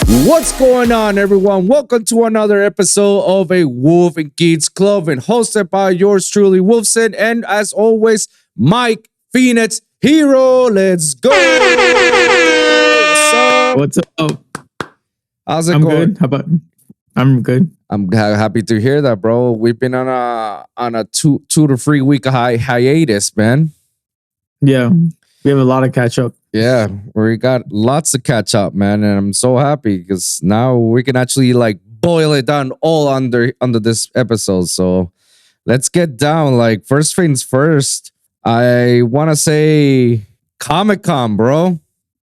What's going on, everyone? Welcome to another episode of a Wolf and Geeks Club, and hosted by yours truly, Wolfson, and as always, Mike Phoenix Hero. Let's go. What's up? How's it I'm going? good. How about? I'm good. I'm happy to hear that, bro. We've been on a two to 3 week hiatus, man. Yeah, we have a lot of catch up. Yeah, we got lots to catch up, man, and I'm so happy because now we can actually like boil it down all under this episode. So let's get down. Like, first things first, I want to say Comic Con, bro.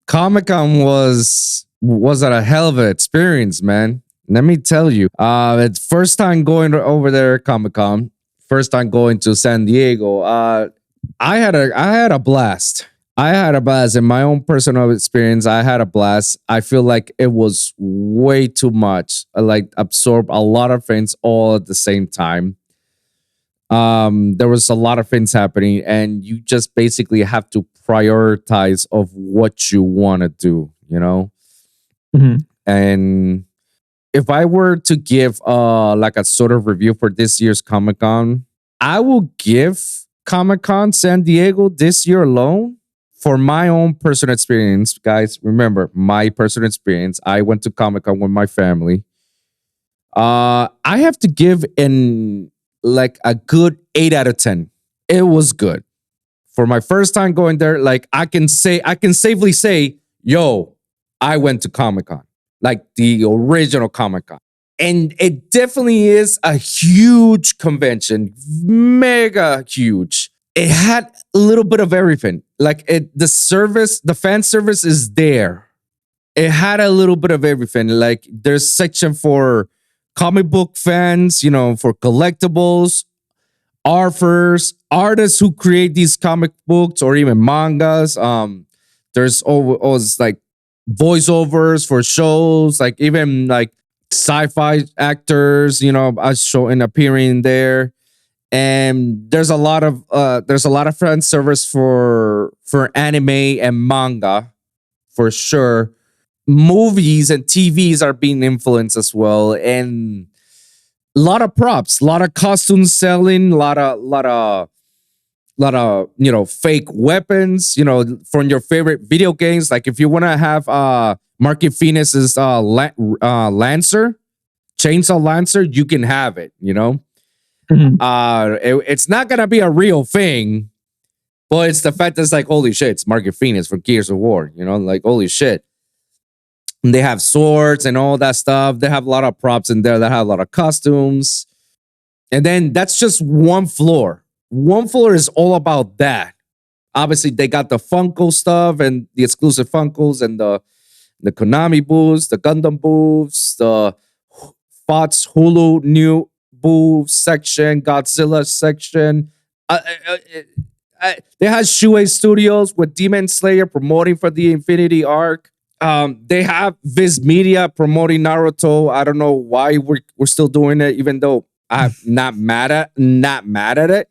Comic Con was a hell of an experience, man. Let me tell you, it's first time going over there Comic Con. First time going to San Diego. I had a blast. I had a blast in my own personal experience. I had a blast. I feel like it was way too much. I like absorb a lot of things all at the same time. There was a lot of things happening, and you just basically have to prioritize of what you want to do, you know? Mm-hmm. And if I were to give like a sort of review for this year's Comic-Con, I will give Comic-Con San Diego this year alone. For my own personal experience, guys, remember my personal experience. I went to Comic-Con with my family. I have to give in like a good 8 out of 10. It was good. For my first time going there, like I can safely say, yo, I went to Comic-Con, like the original Comic-Con. And it definitely is a huge convention, mega huge. It had a little bit of everything. Like the fan service is there. It had a little bit of everything. Like there's section for comic book fans, you know, for collectibles, authors, artists who create these comic books or even mangas. There's always like voiceovers for shows, like even like sci-fi actors, you know, appearing there. And there's a lot of fan service for anime and manga, for sure. Movies and TVs are being influenced as well, and a lot of props, a lot of costumes selling, a lot of you know, fake weapons, you know, from your favorite video games. Like if you want to have Marky Phoenix's Lancer, Chainsaw Lancer, you can have it, you know. Mm-hmm. It's not gonna be a real thing, but it's the fact that it's like, holy shit, it's Marky Phoenix from Gears of War, you know, like holy shit. And they have swords and all that stuff. They have a lot of props in there that have a lot of costumes. And then that's just one floor. One floor is all about that. Obviously, they got the Funko stuff and the exclusive Funkos and the Konami booths, the Gundam booths, the Fox Hulu new booth section, Godzilla section. They had Shuei Studios with Demon Slayer promoting for the Infinity Arc. They have Viz Media promoting Naruto. I don't know why we're still doing it, even though I'm not mad at it.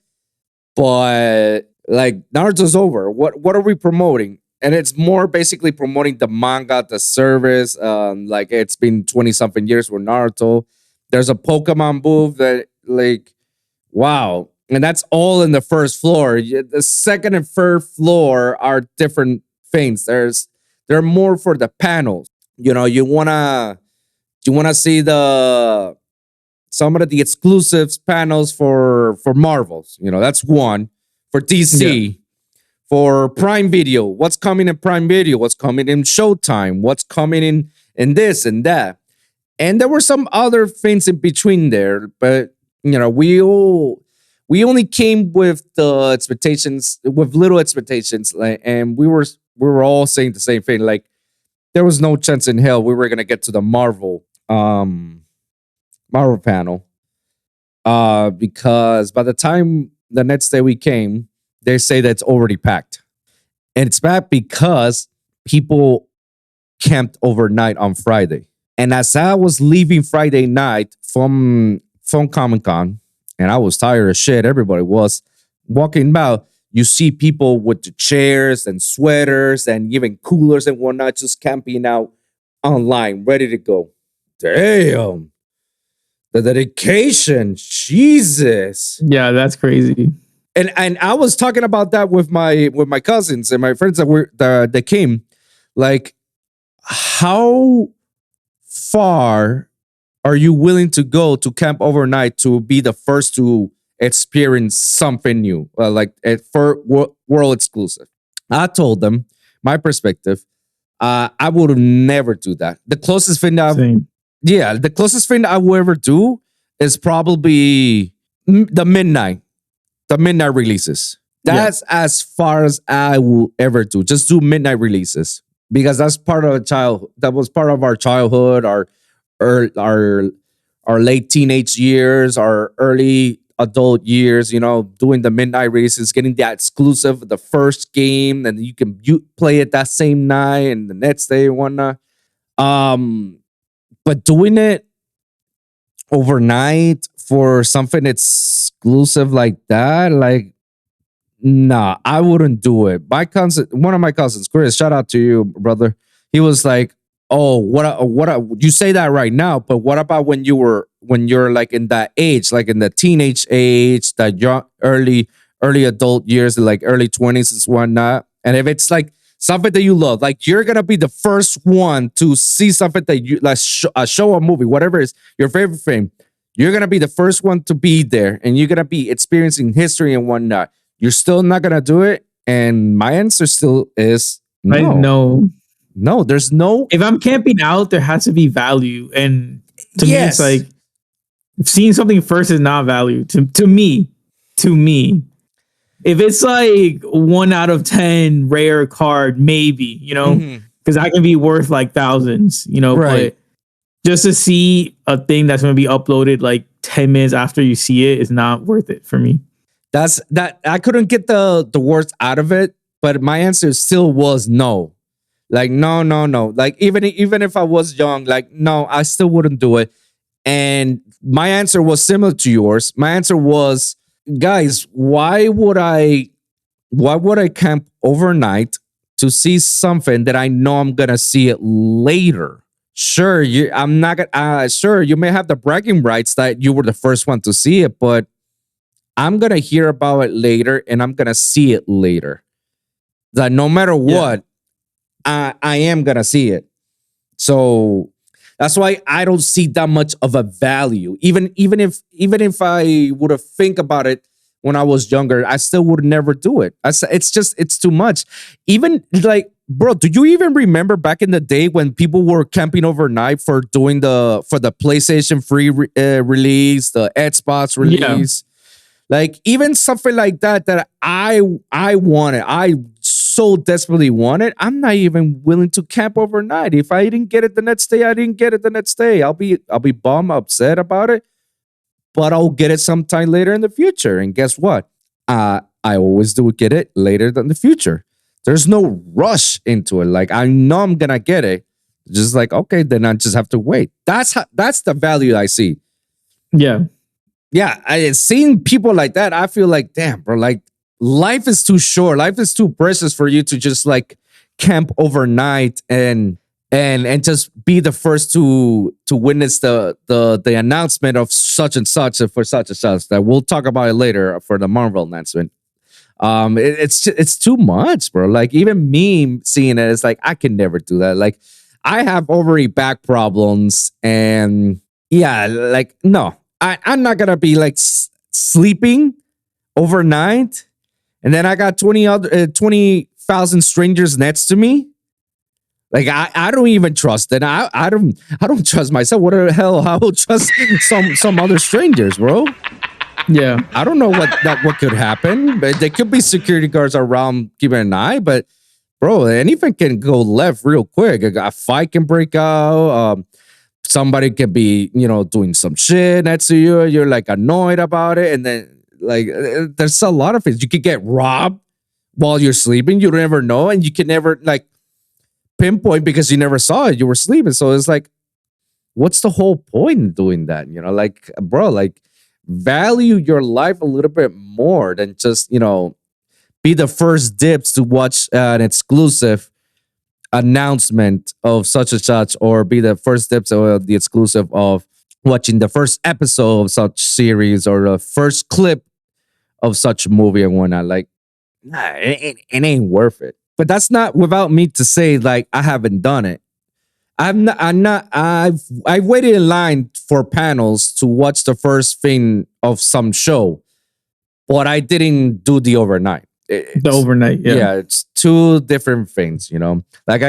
But like Naruto's over. What are we promoting? And it's more basically promoting the manga, the service. Like it's been 20-something years with Naruto. There's a Pokemon booth that, like, wow. And that's all in the first floor. The second and third floor are different things. They're more for the panels. You know, you wanna see some of the exclusives panels for Marvels. You know, that's one. For DC. Yeah. For Prime Video. What's coming in Prime Video? What's coming in Showtime? What's coming in this and that? And there were some other things in between there, but you know, we only came with the expectations, with little expectations, like, and we were all saying the same thing. Like, there was no chance in hell we were gonna get to the Marvel panel, because by the time the next day we came, they say that it's already packed, and it's packed because people camped overnight on Friday. And as I was leaving Friday night from Comic Con, and I was tired as shit, everybody was walking about, you see people with the chairs and sweaters and even coolers and whatnot just camping out online, ready to go. Damn. The dedication. Jesus. Yeah, that's crazy. And I was talking about that with my cousins and my friends that came. Like, how far are you willing to go to camp overnight to be the first to experience something new, like for world exclusive? I told them my perspective. I would never do that. The closest thing the closest thing I will ever do is probably the midnight releases. That's as far as I will ever do. Just do midnight releases because that's part of that was part of our childhood, our late teenage years, our early adult years, doing the midnight races, getting that exclusive, the first game, and you play it that same night and the next day and whatnot. But doing it overnight for something exclusive like that, like, nah, I wouldn't do it. One of my cousins, Chris, shout out to you, brother. He was like, "Oh, you say that right now, but what about when you're like in that age, like in the teenage age, that young, early adult years, like early 20s and whatnot? And if it's like something that you love, like you're gonna be the first one to see something that you like, a show, a movie, whatever is your favorite thing. You're gonna be the first one to be there, and you're gonna be experiencing history and whatnot. You're still not gonna do it." And my answer still is no. No, there's no. If I'm camping out, there has to be value, and to me, it's like seeing something first is not value. To me, if it's like 1 out of 10 rare card, maybe because I can be worth like thousands, right. But just to see a thing that's going to be uploaded like 10 minutes after you see it is not worth it for me. That's that. I couldn't get the words out of it, but my answer still was no. Like, no. Like, even if I was young, like, no, I still wouldn't do it. And my answer was similar to yours. My answer was, guys, why would I camp overnight to see something that I know I'm gonna see it later? Sure, I'm not gonna. Sure, you may have the bragging rights that you were the first one to see it, but I'm gonna hear about it later, and I'm gonna see it later. That no matter what, I am gonna see it. So that's why I don't see that much of a value. Even if I would have think about it when I was younger, I still would never do it. It's too much. Even like, bro, do you even remember back in the day when people were camping overnight for doing the PlayStation 3 release, the Xbox release? Like, even something like that I wanted, I so desperately wanted, I'm not even willing to camp overnight. If I didn't get it the next day, I didn't get it the next day. I'll be bummed, upset about it, but I'll get it sometime later in the future. And guess what? I always do get it later than the future. There's no rush into it. Like, I know I'm gonna get it. Just like, okay, then I just have to wait. That's the value I see. Yeah. Seeing people like that, I feel like, damn, bro, like, life is too short. Life is too precious for you to just like camp overnight and just be the first to witness the announcement of such and such for such and such. That we'll talk about it later for the Marvel announcement. It's too much, bro. Like, even me seeing it, it's like, I can never do that. Like, I have already back problems, and like, no, I'm not gonna be like sleeping overnight. And then I got 20,000 strangers next to me. Like, I don't even trust it. I don't trust myself. What the hell? I will trust some other strangers, bro. Yeah, I don't know what could happen. But there could be security guards around keeping an eye. But bro, anything can go left real quick. A fight can break out. Somebody can be doing some shit next to you. You're like annoyed about it, and then. Like, there's a lot of things. You could get robbed while you're sleeping. You never know. And you can never, like, pinpoint because you never saw it. You were sleeping. So it's like, what's the whole point in doing that? Like, bro, like, value your life a little bit more than just, be the first dips to watch an exclusive announcement of such and such, or be the first steps or the exclusive of watching the first episode of such series or the first clip of such movie and whatnot. Like, nah, it ain't worth it. But that's not without me to say like I haven't done it. I've waited in line for panels to watch the first thing of some show, but I didn't do the overnight. The overnight, yeah. It's two different things, you know. Like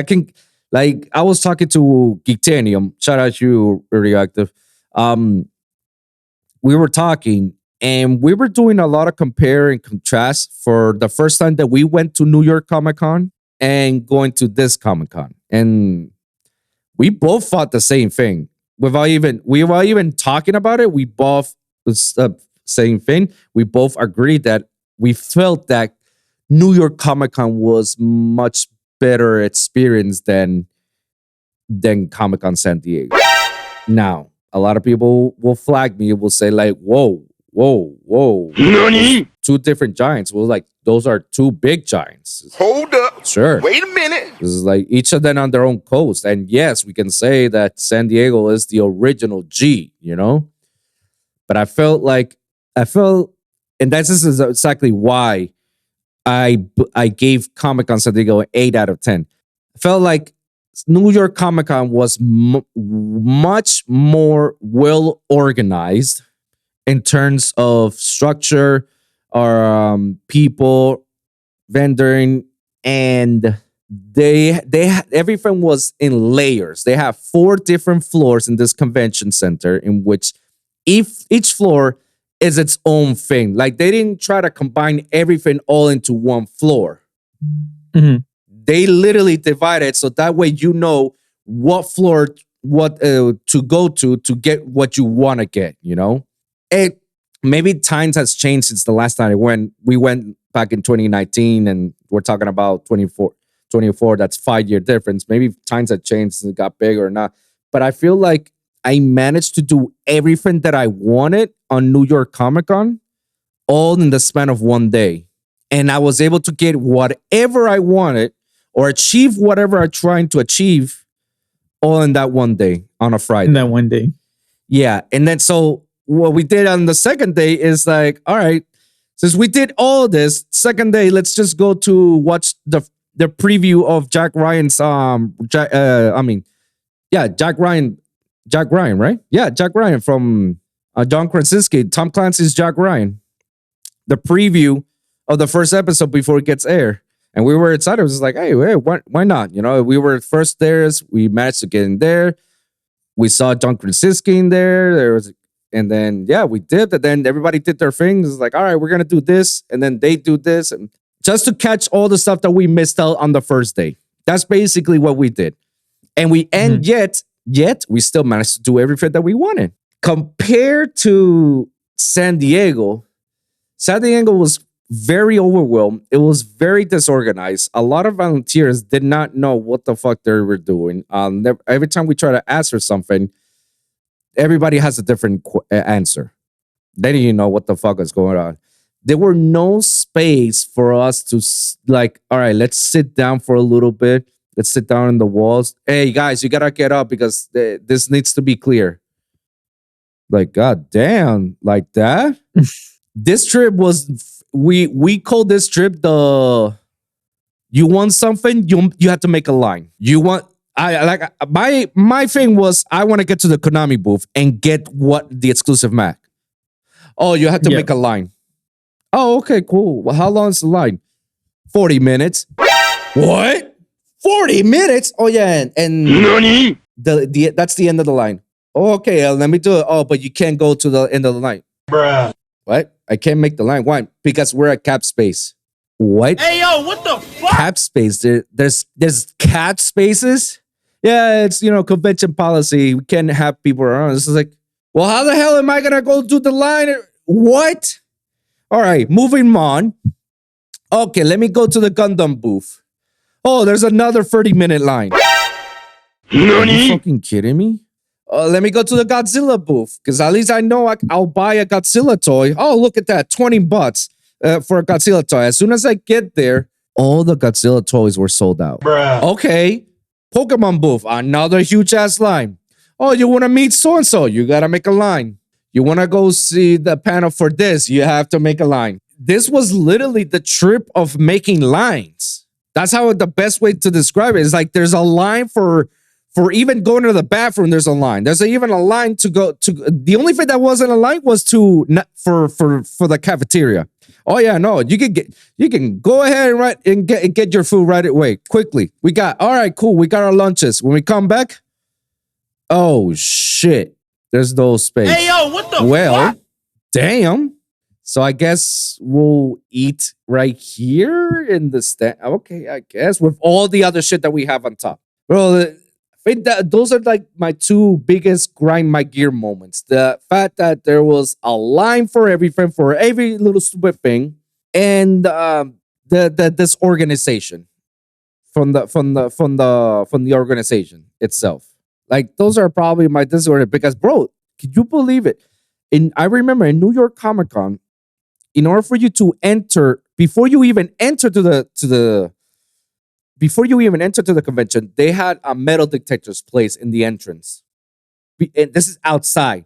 I was talking to Geektanium, shout out to you, Reactive. We were talking and we were doing a lot of compare and contrast for the first time that we went to New York Comic Con and going to this Comic Con. And we both thought the same thing. Without even talking about it, we both same thing. We both agreed that we felt that New York Comic Con was much better experience than Comic Con San Diego. Now, a lot of people will flag me, will say like, whoa. Nani? Two different giants. Well, like, those are two big giants. Hold up. Sure. Wait a minute. This is like each of them on their own coast. And yes, we can say that San Diego is the original G, you know? But I felt, and this is exactly why I gave Comic Con San Diego an 8 out of 10. I felt like New York Comic Con was much more well organized in terms of structure or people, vendoring, and they everything was in layers. They have 4 different floors in this convention center, in which each floor is its own thing. Like, they didn't try to combine everything all into one floor. Mm-hmm. They literally divided so that way you know what floor to go to get what you want to get, you know? Maybe times has changed since the last time we went back in 2019, and we're talking about 24, that's 5-year difference. Maybe times have changed and it got bigger or not. But I feel like I managed to do everything that I wanted on New York Comic Con all in the span of one day. And I was able to get whatever I wanted or achieve whatever I'm trying to achieve all in that one day on a Friday. In that one day. Yeah. And then so what we did on the second day is like, all right, since we did all this, second day, let's just go to watch the preview of Jack Ryan's Jack Ryan, right? Yeah, Jack Ryan from John Krasinski, Tom Clancy's Jack Ryan. The preview of the first episode before it gets aired. And we were excited. It was just like, hey, why not? You know, we were first there. We managed to get in there. We saw John Krasinski in there. And then, yeah, we did. And then everybody did their thing. It's like, all right, we're going to do this. And then they do this. And just to catch all the stuff that we missed out on the first day. That's basically what we did. And yet we still managed to do everything that we wanted. Compared to San Diego was very overwhelmed. It was very disorganized. A lot of volunteers did not know what the fuck they were doing. Every time we try to ask for something, everybody has a different answer. They didn't even know what the fuck is going on. There were no space for us to like, all right, let's sit down for a little bit. Let's sit down on the walls. Hey, guys, you got to get up because this needs to be clear. Like, god damn, like that? This trip was, we call this trip the, you want something, you have to make a line. You want, my thing was, I want to get to the Konami booth and get the exclusive Mac. Oh, you have to make a line. Oh, okay, cool. Well, how long is the line? 40 minutes. What? 40 minutes? Oh, yeah. And Nani? That's the end of the line. Oh, okay, let me do it. Oh, but you can't go to the end of the line. Bruh. What? I can't make the line. Why? Because we're at cap space. What? Hey, yo, what the fuck? Cap space. There's cap spaces? Yeah, it's, convention policy. We can't have people around. This is like, well, how the hell am I going to go do the line? What? All right, moving on. Okay, let me go to the Gundam booth. Oh, there's another 30-minute line. Nani? Are you fucking kidding me? Let me go to the Godzilla booth, because at least I know I'll buy a Godzilla toy. Oh, look at that, $20 for a Godzilla toy. As soon as I get there, all the Godzilla toys were sold out. Bruh. Okay, Pokemon booth, another huge ass line. Oh, you want to meet so and so? You gotta make a line. You want to go see the panel for this? You have to make a line. This was literally the trip of making lines. That's how the best way to describe it is. Like there's a line for even going to the bathroom. There's a line. There's even a line to go to. The only thing that wasn't a line was for the cafeteria. Oh yeah, no, you can go ahead and get your food right away quickly. All right, cool. We got our lunches. When we come back, oh shit, there's no space. Hey yo, what the fuck? Damn. So I guess we'll eat right here in the stand. Okay, I guess with all the other shit that we have on top. Bro, I think that those are like my two biggest grind my gear moments. The fact that there was a line for everything, for every little stupid thing, and this organization from the organization itself. Like those are probably my disorder because, bro, can you believe it? I remember in New York Comic Con, in order for you to enter, before you even enter to the convention, they had a metal detectors placed in the entrance. And this is outside.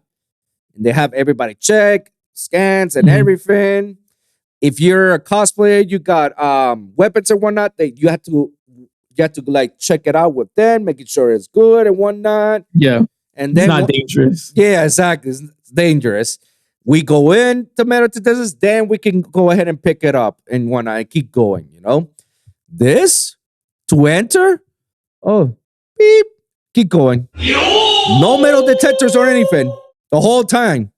And they have everybody check, scans, and everything. If you're a cosplayer, you got weapons and whatnot, you have to like check it out with them, making sure it's good and whatnot. Yeah. And then it's not dangerous. Yeah, exactly. It's dangerous. We go in to metal detectors, then we can go ahead and pick it up and whatnot and keep going, you know? This to enter, oh, beep, keep going. No metal detectors or anything the whole time.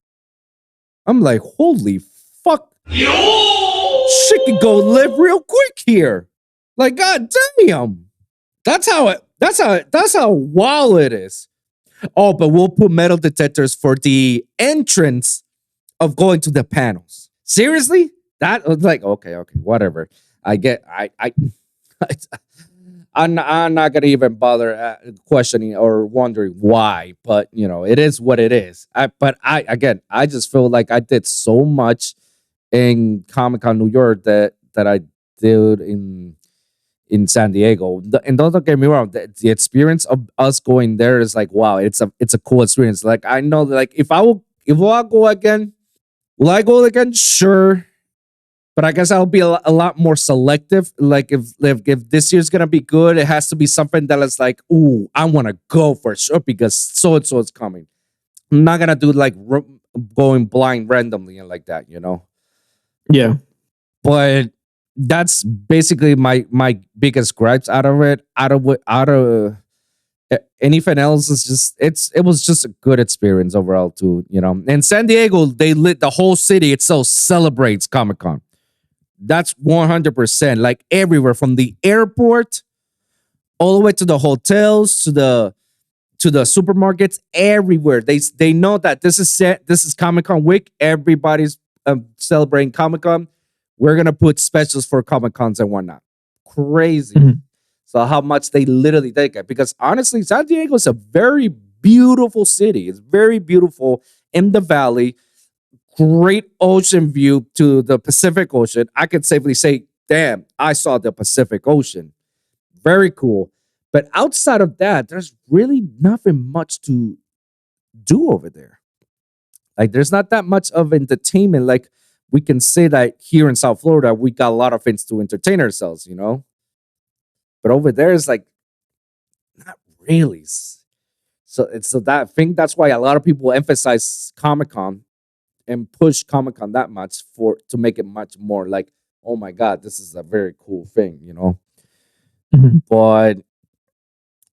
I'm like, holy fuck. Shit can go live real quick here. Like, god damn. That's how wild it is. Oh, but we'll put metal detectors for the entrance of going to the panels. Seriously? That was like, okay, whatever. I'm not gonna even bother questioning or wondering why, but you know, it is what it is. I just feel like I did so much in Comic Con New York that I did in San Diego. And don't get me wrong, the experience of us going there is like, wow, it's a cool experience. Like I know that, like if I'll go again, will I go again? Sure. But I guess I'll be a lot more selective. Like if this year's gonna be good, it has to be something that is like, ooh, I want to go for sure because so and so is coming. I'm not gonna do like going blind randomly and like that, you know. Yeah. But that's basically my biggest gripes out of it. Out of anything else is just it was just a good experience overall too, you know. In San Diego, they lit the whole city itself celebrates Comic Con. That's 100%. Like everywhere from the airport all the way to the hotels to the supermarkets, everywhere. They know that this is Comic Con week. Everybody's celebrating Comic Con. We're gonna put specials for Comic Cons and whatnot. Crazy. Mm-hmm. So how much they literally take it. Because honestly, San Diego is a very beautiful city. It's very beautiful in the valley. Great ocean view to the Pacific Ocean. I could safely say, damn, I saw the Pacific Ocean. Very cool. But outside of that, there's really nothing much to do over there. Like, there's not that much of entertainment. Like, we can say that here in South Florida, we got a lot of things to entertain ourselves, you know? But over there is like, not really. So that I think that's why a lot of people emphasize Comic-Con and push Comic-Con that much to make it much more like, oh my God, this is a very cool thing, you know? Mm-hmm. But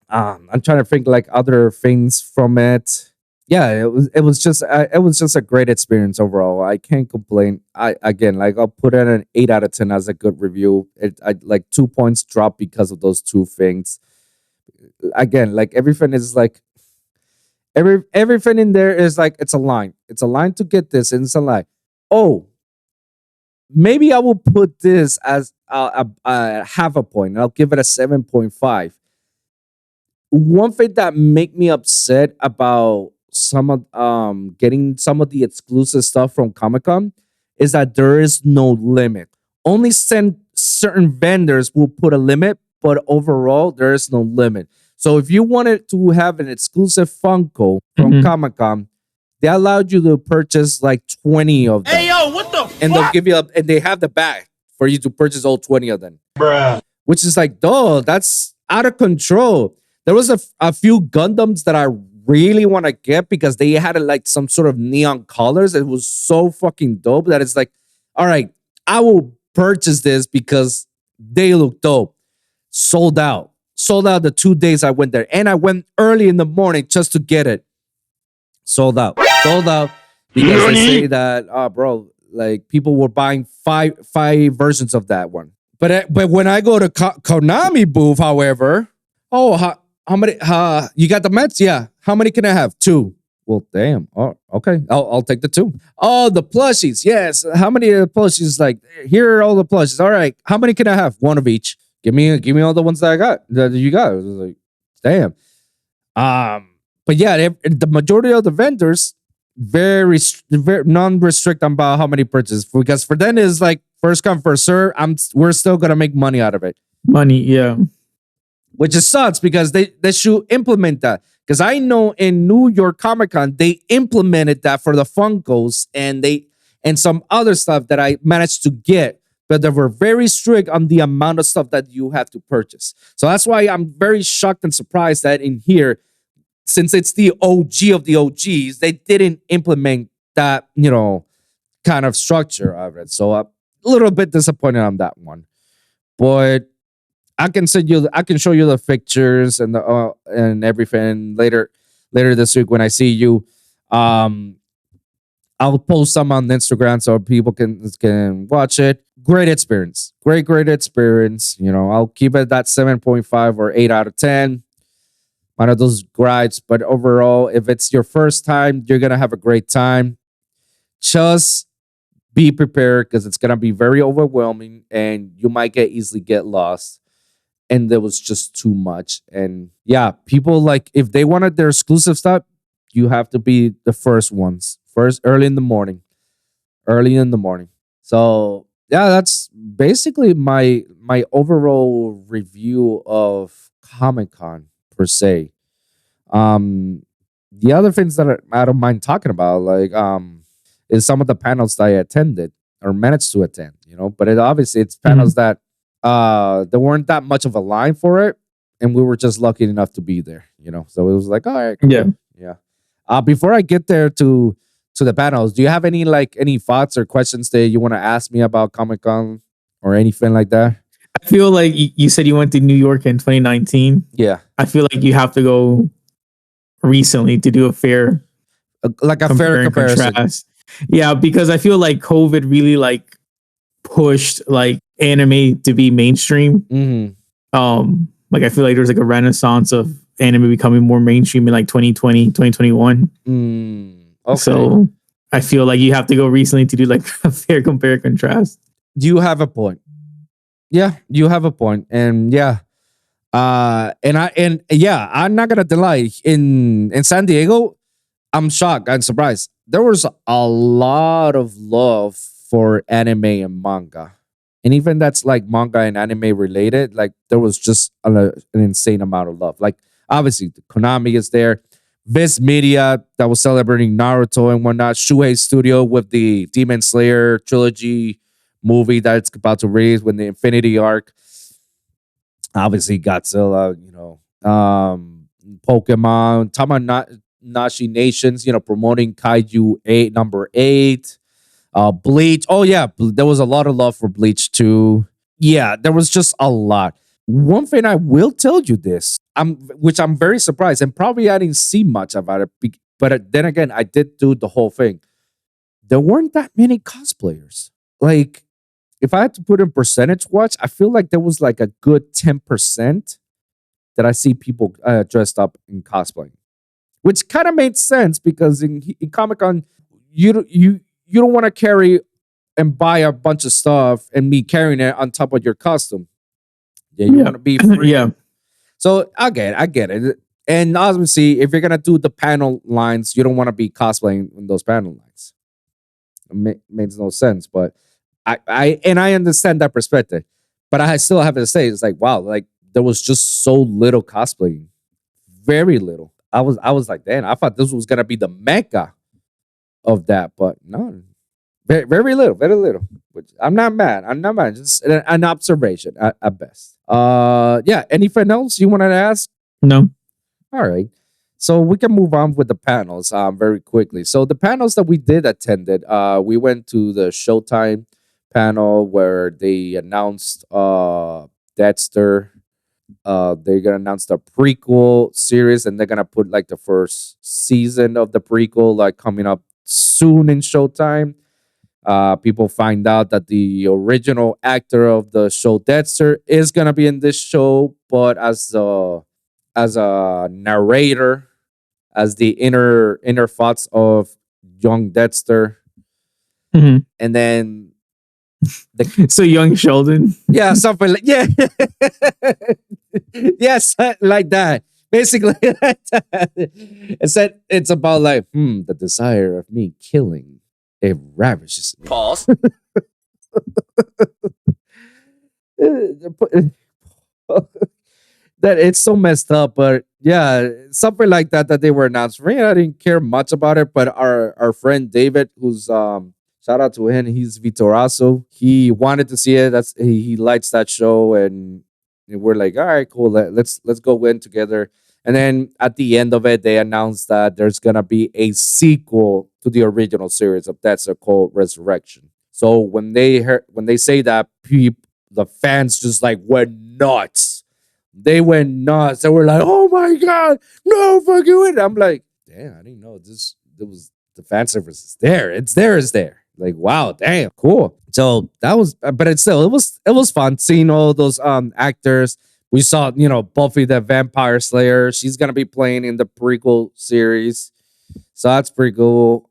I'm trying to think like other things from it. Yeah, it was just a great experience overall. I can't complain. I'll put it an 8 out of 10 as a good review. I like 2 points dropped because of those two things. Again, like everything is like everything in there is like it's a line. It's a line to get this, and it's a line. Oh, maybe I will put this as a half a point. I'll give it a 7.5. One thing that make me upset about some of getting some of the exclusive stuff from Comic-Con is that there is no limit. Only certain vendors will put a limit, but overall there is no limit. So if you wanted to have an exclusive Funko from Comic Con, they allowed you to purchase like 20 of them. Hey, yo, what the And fuck? they'll give you and they have the bag for you to purchase all 20 of them. Bruh. Which is like, dog, that's out of control. There was a few Gundams that I really want to get because they had like some sort of neon colors. It was so fucking dope that it's like, all right, I will purchase this because they look dope. Sold out the 2 days I went there. And I went early in the morning just to get it. Sold out because they say that, bro, like people were buying five versions of that one. But when I go to Konami booth, however, how many? You got the Mets? Yeah. How many can I have? 2. Well, damn. Oh, okay. I'll take the 2. Oh, the plushies. Yes. How many plushies? Like, here are all the plushies. All right. How many can I have? 1 of each. Give me all the ones that I got. That you got. I was like, damn. But yeah, the majority of the vendors very non-restrict about how many purchases, because for them is like first come first serve. We're still gonna make money out of it. Money, yeah. Which is sucks because they should implement that. Because I know in New York Comic Con they implemented that for the Funkos and some other stuff that I managed to get, but they were very strict on the amount of stuff that you have to purchase. So that's why I'm very shocked and surprised that in here, since it's the OG of the OGs, they didn't implement that, kind of structure of it. So a little bit disappointed on that one. But I can show you the pictures and everything later this week when I see you. I'll post some on Instagram so people can watch it. Great experience. Great experience. I'll keep it that 7.5 or 8 out of 10. One of those gripes, but overall, if it's your first time, you're gonna have a great time. Just be prepared because it's gonna be very overwhelming, and you might easily get lost. And there was just too much. And yeah, people like if they wanted their exclusive stuff, you have to be the first ones, early in the morning. So yeah, that's basically my overall review of Comic-Con per se. The other things that I don't mind talking about, like is some of the panels that I attended or managed to attend, but it's panels that there weren't that much of a line for it, and we were just lucky enough to be there, so it was like, all right, cool. Yeah. Before I get there to the panels, do you have any thoughts or questions that you want to ask me about Comic-Con or anything like that? I feel like you said you went to New York in 2019. Yeah. I feel like you have to go recently to do a fair comparison. Contrast. Yeah, because I feel like COVID really pushed anime to be mainstream. I feel like there's a renaissance of anime becoming more mainstream in 2020, 2021. Okay. So I feel like you have to go recently to do a fair compare contrast. You have a point. Yeah, you have a point. And yeah. I'm not gonna deny, in San Diego, I'm shocked and surprised. There was a lot of love for anime and manga. And even that's manga and anime related, there was just an insane amount of love. Obviously, Konami is there. Viz Media that was celebrating Naruto and whatnot. Shuhei Studio with the Demon Slayer trilogy movie that's about to release with the Infinity Arc. Obviously, Godzilla, Pokemon, Tamanashi Nations, promoting Kaiju number 8. Bleach. Oh, yeah. There was a lot of love for Bleach, too. Yeah, there was just a lot. One thing I will tell you this, which I'm very surprised, and probably I didn't see much about it, but then again, I did do the whole thing. There weren't that many cosplayers. If I had to put in percentage watch, I feel like there was a good 10% that I see people dressed up in cosplay, which kind of made sense because in Comic-Con, you don't want to carry and buy a bunch of stuff and be carrying it on top of your costume. Yeah, you want to be free. Yeah. So I get it. And obviously, if you're gonna do the panel lines, you don't want to be cosplaying in those panel lines. It makes no sense, but I understand that perspective. But I still have to say, it's wow, there was just so little cosplaying very little. I was like, damn, I thought this was gonna be the mecca of that, but no, very, very little, very little. Which I'm not mad. I'm not mad. Just an observation at best. Yeah. Anything else you wanted to ask? No. All right. So we can move on with the panels very quickly. So the panels that we did attended, we went to the Showtime panel where they announced Dexter. They're gonna announce the prequel series, and they're gonna put like the first season of the prequel like coming up soon in Showtime. People find out that the original actor of the show Dexter is gonna be in this show, but as a narrator, as the inner thoughts of young Dexter, Mm-hmm. and then So young Sheldon. yeah, something like yeah, yes, like that. Basically, like that. It said it's about like the desire of me killing. It ravishes me. Pause. That it's so messed up, but yeah, something like that they were announced. For me, I didn't care much about it, but our friend David, who's shout out to him, he's Vitorazo. He wanted to see it. He likes that show, and we're like, all right, cool. Let's go in together. And then at the end of it, they announced that there's gonna be a sequel to the original series of That's a Called Resurrection. So when they say that, the fans just like went nuts. They went nuts. They were like, "Oh my god, no fucking way!" I'm like, "Damn, I didn't know this. There was the fan service is there. It's there. Like, wow, damn, cool." So that was, but it was fun seeing all those actors. We saw, Buffy the Vampire Slayer. She's gonna be playing in the prequel series, so that's pretty cool.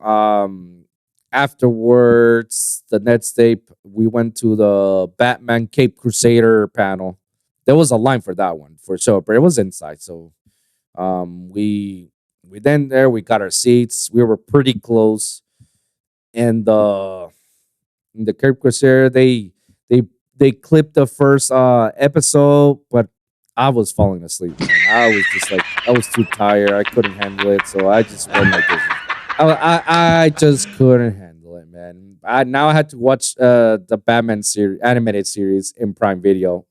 Afterwards, the next day, we went to the Batman Cape Crusader panel. There was a line for that one for sure, but it was inside. So we then there we got our seats. We were pretty close, and in the Cape Crusader they clipped the first episode, but I was falling asleep. Man. I was just like I was too tired. I couldn't handle it, so I just went like this. I just couldn't handle it, man. I had to watch the Batman series, animated series in Prime Video.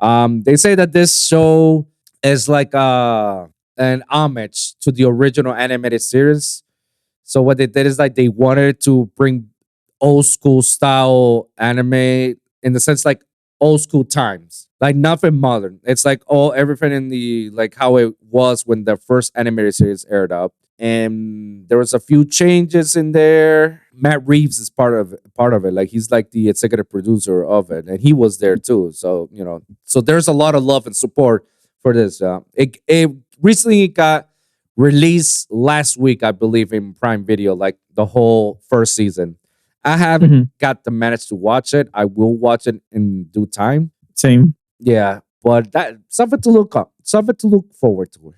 They say that this show is like an homage to the original animated series. So what they did is like they wanted to bring old school style anime in the sense like old school times, like nothing modern. It's like everything in the like how it was when the first animated series aired up. And there was a few changes in there. Matt Reeves is part of it. Like he's like the executive producer of it, and he was there too. So so there's a lot of love and support for this. It recently got released last week, I believe, in Prime Video, like the whole first season. I haven't got the manage to watch it. I will watch it in due time. Same. Yeah, but that something to look forward to.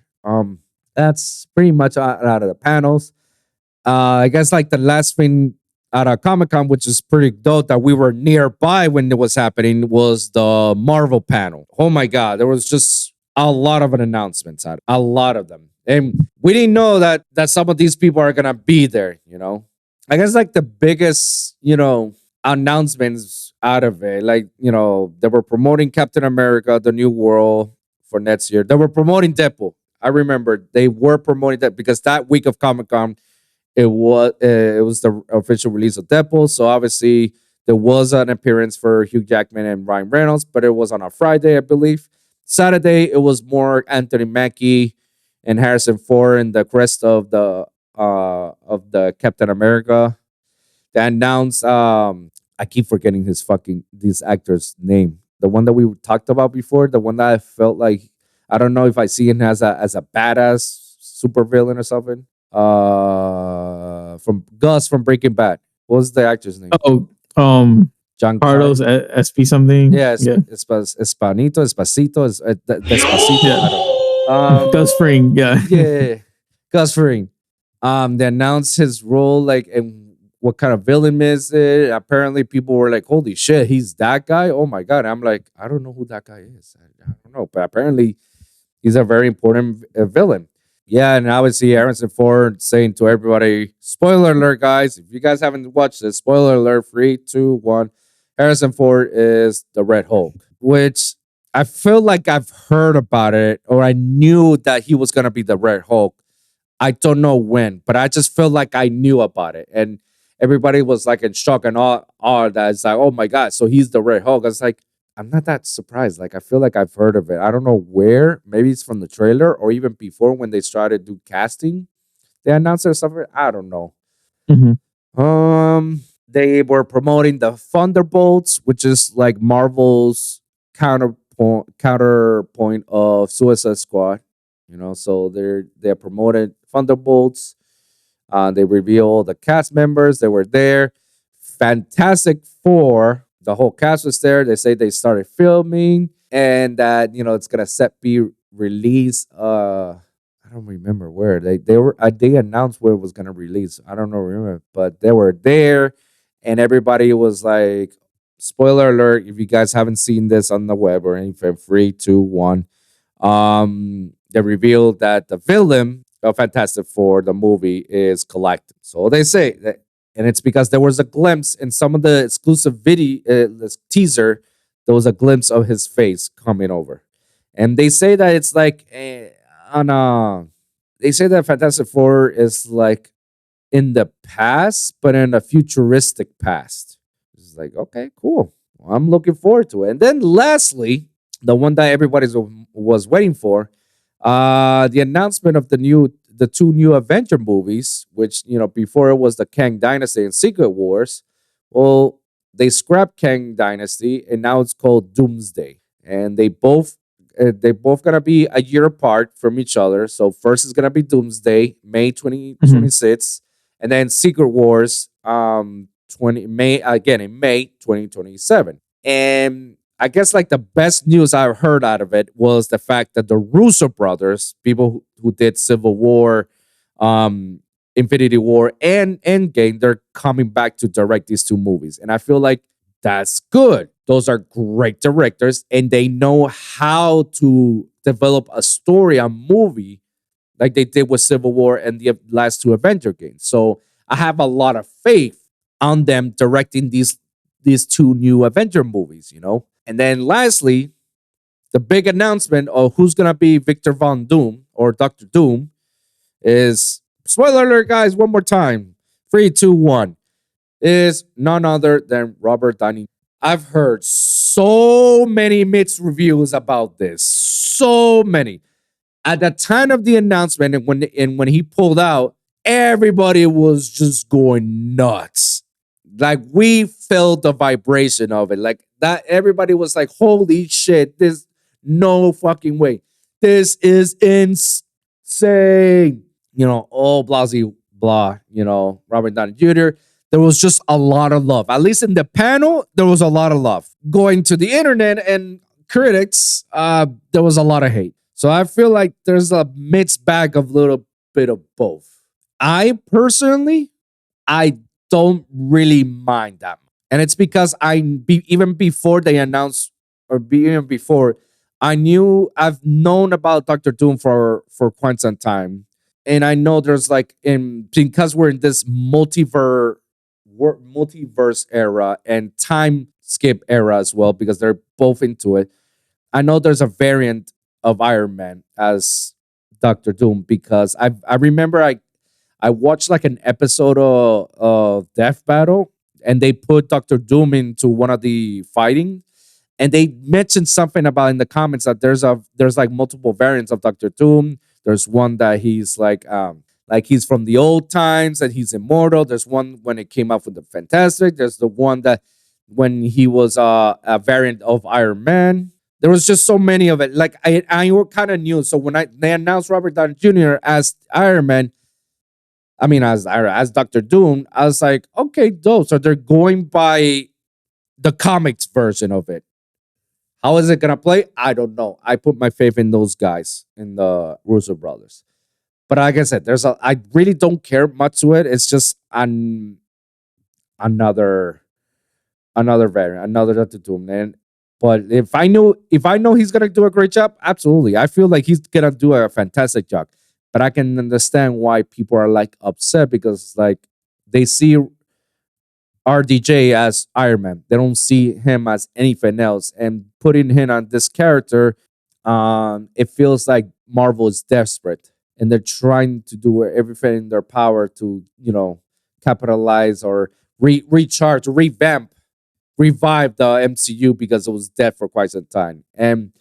That's pretty much out of the panels. I guess like the last thing out of Comic Con, which is pretty dope that we were nearby when it was happening, was the Marvel panel. Oh my God, there was just a lot of announcements, a lot of them. And we didn't know that some of these people are going to be there, I guess like the biggest, announcements out of it, like, they were promoting Captain America, the New World for next year. They were promoting Deadpool. I remember they were promoting that because that week of Comic Con, it was the official release of Deadpool. So obviously there was an appearance for Hugh Jackman and Ryan Reynolds, but it was on a Friday, I believe. Saturday it was more Anthony Mackie and Harrison Ford and the crest of the Captain America. They announced I keep forgetting this actor's name. The one that we talked about before, the one that I felt like I don't know if I see him as a badass super villain or something. From Gus from Breaking Bad. What was the actor's name? Oh, John Carlos SP something. Yeah, Espanito, Despacito, Despacito. Yeah. I don't know. Gus Fring. Yeah. Yeah, Gus Fring. They announced his role, like, and what kind of villain is it. Apparently, people were like, "Holy shit, he's that guy!" Oh my God! I'm like, I don't know who that guy is. I don't know, but apparently, He's a very important villain. Yeah, and obviously Harrison Ford saying to everybody, spoiler alert, guys. If you guys haven't watched this, spoiler alert, 3, 2, 1. Harrison Ford is the Red Hulk, which I feel like I've heard about it, or I knew that he was going to be the Red Hulk. I don't know when, but I just feel like I knew about it. And everybody was like in shock and all that. It's like, oh my God, so he's the Red Hulk. I was like, I'm not that surprised. Like, I feel like I've heard of it. I don't know where. Maybe it's from the trailer or even before when they started to do casting. They announced it or something. I don't know. They were promoting the Thunderbolts, which is like Marvel's counterpoint of Suicide Squad. You know, so they're promoted Thunderbolts. They reveal the cast members that were there. Fantastic Four. The whole cast was there. They say they started filming and that, you know, it's gonna be released. I don't remember where they announced where it was gonna release. I don't know, remember, but they were there, and everybody was like, spoiler alert, if you guys haven't seen this on the web or anything, 3, 2, 1. They revealed that the villain of Fantastic Four, the movie, is Galactus. So they say that. And it's because there was a glimpse in some of the exclusive video, this teaser, there was a glimpse of his face coming over. And they say that it's like they say that Fantastic Four is like in the past, but in a futuristic past. It's like, okay, cool. Well, I'm looking forward to it. And then lastly, the one that everybody was waiting for, the announcement of the 2 new Avenger movies, which, you know, before it was the Kang Dynasty and Secret Wars. Well, they scrapped Kang Dynasty and now it's called Doomsday. And they both gonna be a year apart from each other. So first is gonna be Doomsday, May 2026, and then Secret Wars, in May 2027. And I guess like the best news I've heard out of it was the fact that the Russo brothers, people who did Civil War, Infinity War, and Endgame, they're coming back to direct these 2 movies. And I feel like that's good. Those are great directors, and they know how to develop a story, a movie, like they did with Civil War and the last 2 Avenger games. So I have a lot of faith on them directing these 2 new Avenger movies, you know? And then lastly, the big announcement of who's going to be Victor Von Doom or Dr. Doom is, spoiler alert, guys, one more time. 3, 2, 1. Is none other than Robert Downey. I've heard so many mixed reviews about this. So many. At the time of the announcement and when he pulled out, everybody was just going nuts. Like, we felt the vibration of it. Like, that everybody was like, holy shit, there's no fucking way. This is insane. You know, blah, blah, you know, Robert Downey Jr. There was just a lot of love. At least in the panel, there was a lot of love. Going to the internet and critics, there was a lot of hate. So I feel like there's a mixed bag of little bit of both. I personally don't really mind that much. And it's because even before they announced, or even before, I've known about Dr. Doom for quite some time. And I know there's like, because we're in this multiverse era and time skip era as well, because they're both into it. I know there's a variant of Iron Man as Dr. Doom, because I remember I watched like an episode of Death Battle, and they put Dr. Doom into one of the fighting, and they mentioned something about in the comments that there's like multiple variants of Dr. Doom. There's one that he's like he's from the old times and he's immortal. There's one when it came out with the Fantastic. There's the one that when he was a variant of Iron Man. There was just so many of it. Like I kind of knew. So when they announced Robert Downey Jr. as Iron Man, as Dr. Doom, I was like, okay, dope. So they're going by the comics version of it. How is it gonna play? I don't know. I put my faith in those guys, in the Russo brothers. But like I said, I really don't care much to it. It's just another variant, another Dr. Doom. But if I know he's gonna do a great job, absolutely. I feel like he's gonna do a fantastic job. But I can understand why people are like upset because like they see RDJ as Iron Man. They don't see him as anything else. And putting him on this character, it feels like Marvel is desperate and they're trying to do everything in their power to, capitalize or recharge, revive the MCU because it was dead for quite some time. And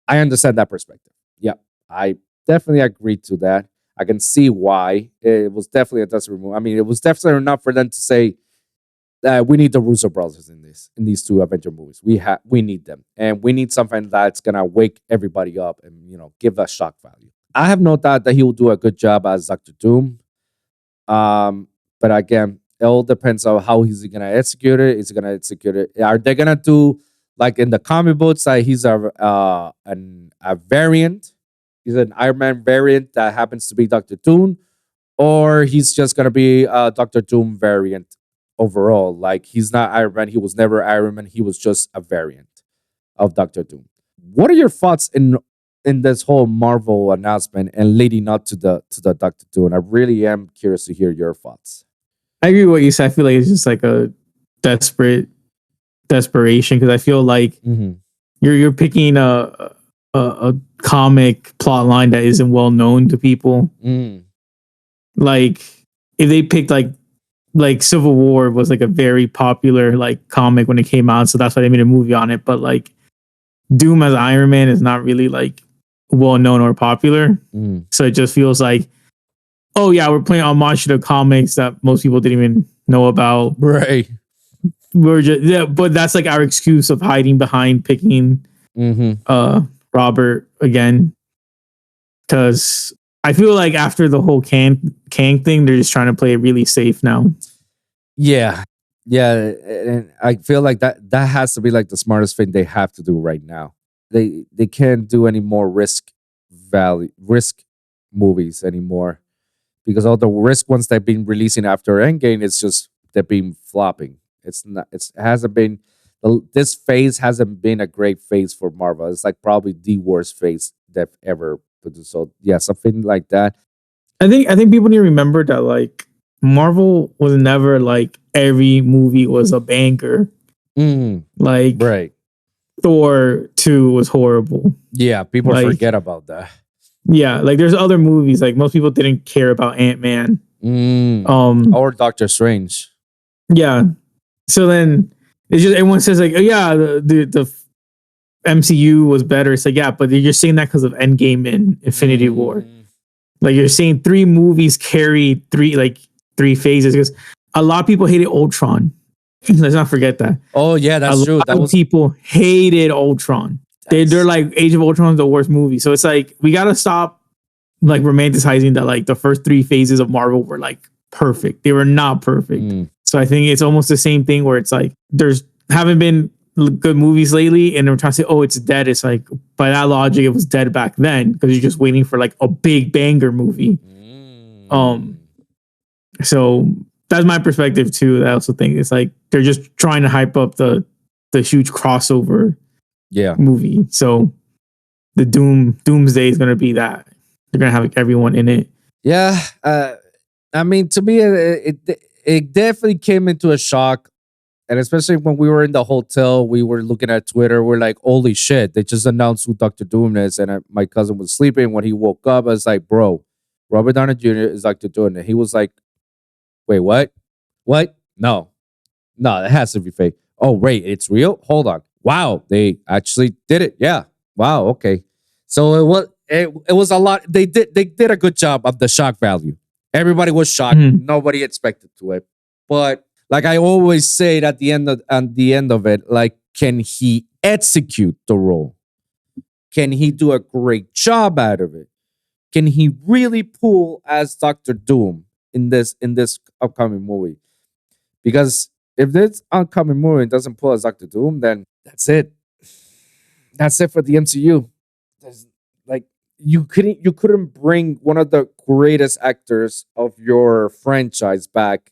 I understand that perspective. Yeah, I definitely agree to that. I can see why it was definitely a desperate move. I mean, it was definitely enough for them to say that we need the Russo brothers in these two Avenger movies. We need them, and we need something that's gonna wake everybody up and give us shock value. I have no doubt that he will do a good job as Doctor Doom. But again, it all depends on how he's gonna execute it. Is he gonna execute it? Are they gonna do like in the comic books that he's a variant? He's an Iron Man variant that happens to be Doctor Doom, or he's just gonna be a Doctor Doom variant overall. Like he's not Iron Man. He was never Iron Man. He was just a variant of Doctor Doom. What are your thoughts in this whole Marvel announcement and leading up to the Doctor Doom? I really am curious to hear your thoughts. I agree with what you said. I feel like it's just like a desperation because I feel like you're picking a comic plot line that isn't well known to people. Like if they picked like Civil War was like a very popular like comic when it came out, so that's why they made a movie on it. But like Doom as Iron Man is not really like well known or popular, so it just feels like, oh yeah, we're playing homage to the comics that most people didn't even know about. Right. We're just but that's like our excuse of hiding behind picking Robert again, because I feel like after the whole Kang thing, they're just trying to play it really safe now. Yeah, and I feel like that has to be like the smartest thing they have to do right now. They can't do any more risk movies anymore because all the risk ones they've been releasing after Endgame, it's just they've been flopping. It's not. It hasn't been. This phase hasn't been a great phase for Marvel. It's like probably the worst phase they've ever produced. So yeah, something like that. I think people need to remember that like Marvel was never like every movie was a banger. Like right. Thor 2 was horrible. Yeah, people forget about that. Yeah, like there's other movies like most people didn't care about Ant-Man. Or Doctor Strange. Yeah. So then it's just everyone says like, oh yeah, the MCU was better. It's like, yeah, but you're saying that because of Endgame and Infinity War. Like you're saying 3 movies carry 3 phases because a lot of people hated Ultron. Let's not forget that. Oh yeah, that's true. A lot of people hated Ultron. They're like Age of Ultron is the worst movie. So it's like we gotta stop like romanticizing that like the first 3 phases of Marvel were like perfect. They were not perfect. So I think it's almost the same thing where it's like there's haven't been good movies lately, and they're trying to say, oh, it's dead. It's like by that logic, it was dead back then because you're just waiting for like a big banger movie. So that's my perspective too. I also think it's like they're just trying to hype up the huge crossover movie. So the Doomsday is gonna be that. They're gonna have like, everyone in it. Yeah. I mean, to me, it definitely came into a shock. And especially when we were in the hotel, we were looking at Twitter. We're like, holy shit, they just announced who Dr. Doom is. And my cousin was sleeping. When he woke up, I was like, bro, Robert Downey Jr. is Dr. Doom. And he was like, wait, what? What? No, that has to be fake. Oh, wait, it's real? Hold on. Wow, they actually did it. Yeah. Wow, okay. So it was a lot. They did a good job of the shock value. Everybody was shocked. Nobody expected to it. But like I always say at the end of it, like, can he execute the role? Can he do a great job out of it? Can he really pull as Dr. Doom in this upcoming movie? Because if this upcoming movie doesn't pull as Dr. Doom, then that's it. That's it for the MCU. Like you couldn't bring one of the greatest actors of your franchise back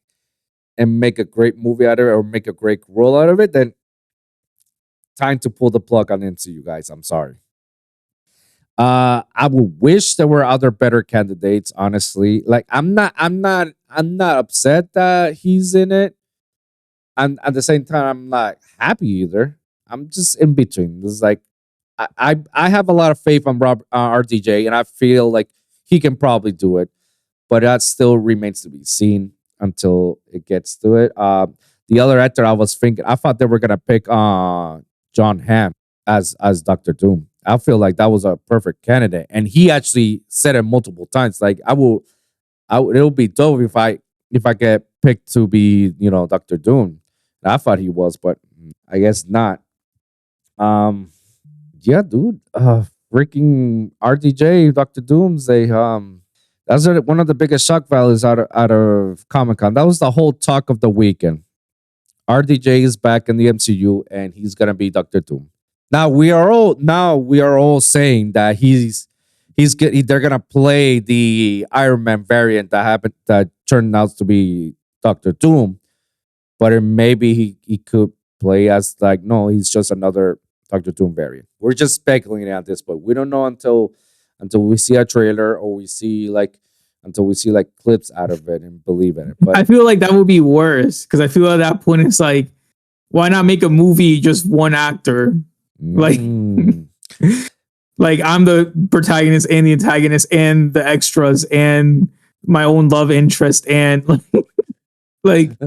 and make a great movie out of it or make a great role out of it, then time to pull the plug on MCU, guys. I'm sorry. I would wish there were other better candidates, honestly. Like I'm not upset that he's in it. And at the same time, I'm not happy either. I'm just in between. It's like I have a lot of faith on RDJ, and I feel like he can probably do it, but that still remains to be seen until it gets to it. The other actor I was thinking, I thought they were gonna pick John Hamm as Dr. Doom. I feel like that was a perfect candidate, and he actually said it multiple times. Like it would be dope if I get picked to be, Dr. Doom. I thought he was, but I guess not. Yeah, dude. Freaking RDJ, Dr. Doomsday. That's one of the biggest shock values out of Comic Con. That was the whole talk of the weekend. RDJ is back in the MCU, and he's gonna be Dr. Doom. Now we are all saying that they're gonna play the Iron Man variant that turned out to be Dr. Doom, but maybe he could play as like, no, he's just another Dr. Doom variant. We're just speculating at this point. We don't know until we see a trailer or until we see clips out of it and believe in it. But I feel like that would be worse because I feel at that point it's like, why not make a movie just one actor? Like, like I'm the protagonist and the antagonist and the extras and my own love interest and like.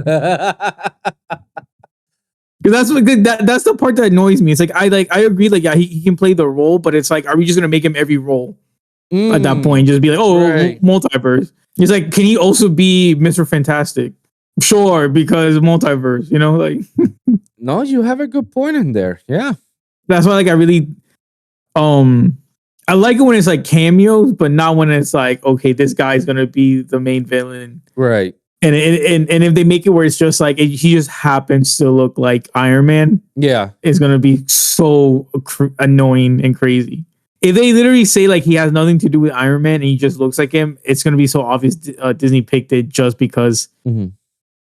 Because that's the part that annoys me. It's like I agree, like, yeah, he can play the role, but it's like, are we just gonna make him every role at that point? Just be like, right. Multiverse. It's like, can he also be Mr. Fantastic? Sure, because multiverse, like. No, you have a good point in there. Yeah, that's why, like, I really, I like it when it's like cameos, but not when it's like, okay, this guy's gonna be the main villain, right? And if they make it where it's just like he just happens to look like Iron Man, yeah, it's gonna be so annoying and crazy. If they literally say like he has nothing to do with Iron Man and he just looks like him, it's gonna be so obvious Disney picked it just because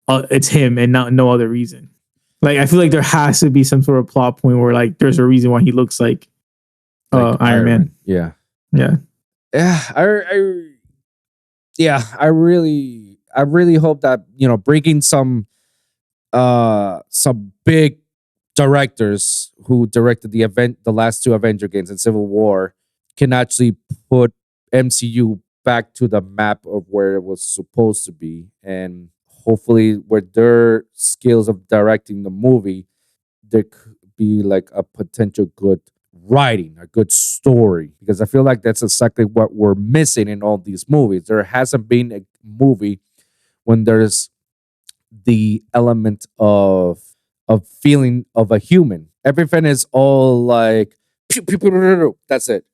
it's him and no other reason. Like I feel like there has to be some sort of plot point where like there's a reason why he looks like Iron Man. Yeah. I really hope that bringing some big directors who directed the last two Avenger games and Civil War can actually put MCU back to the map of where it was supposed to be, and hopefully with their skills of directing the movie, there could be like a potential good writing, a good story, because I feel like that's exactly what we're missing in all these movies. There hasn't been a movie when there's the element of feeling of a human. Everything is all like pew, pew, pew, pew, pew. That's it.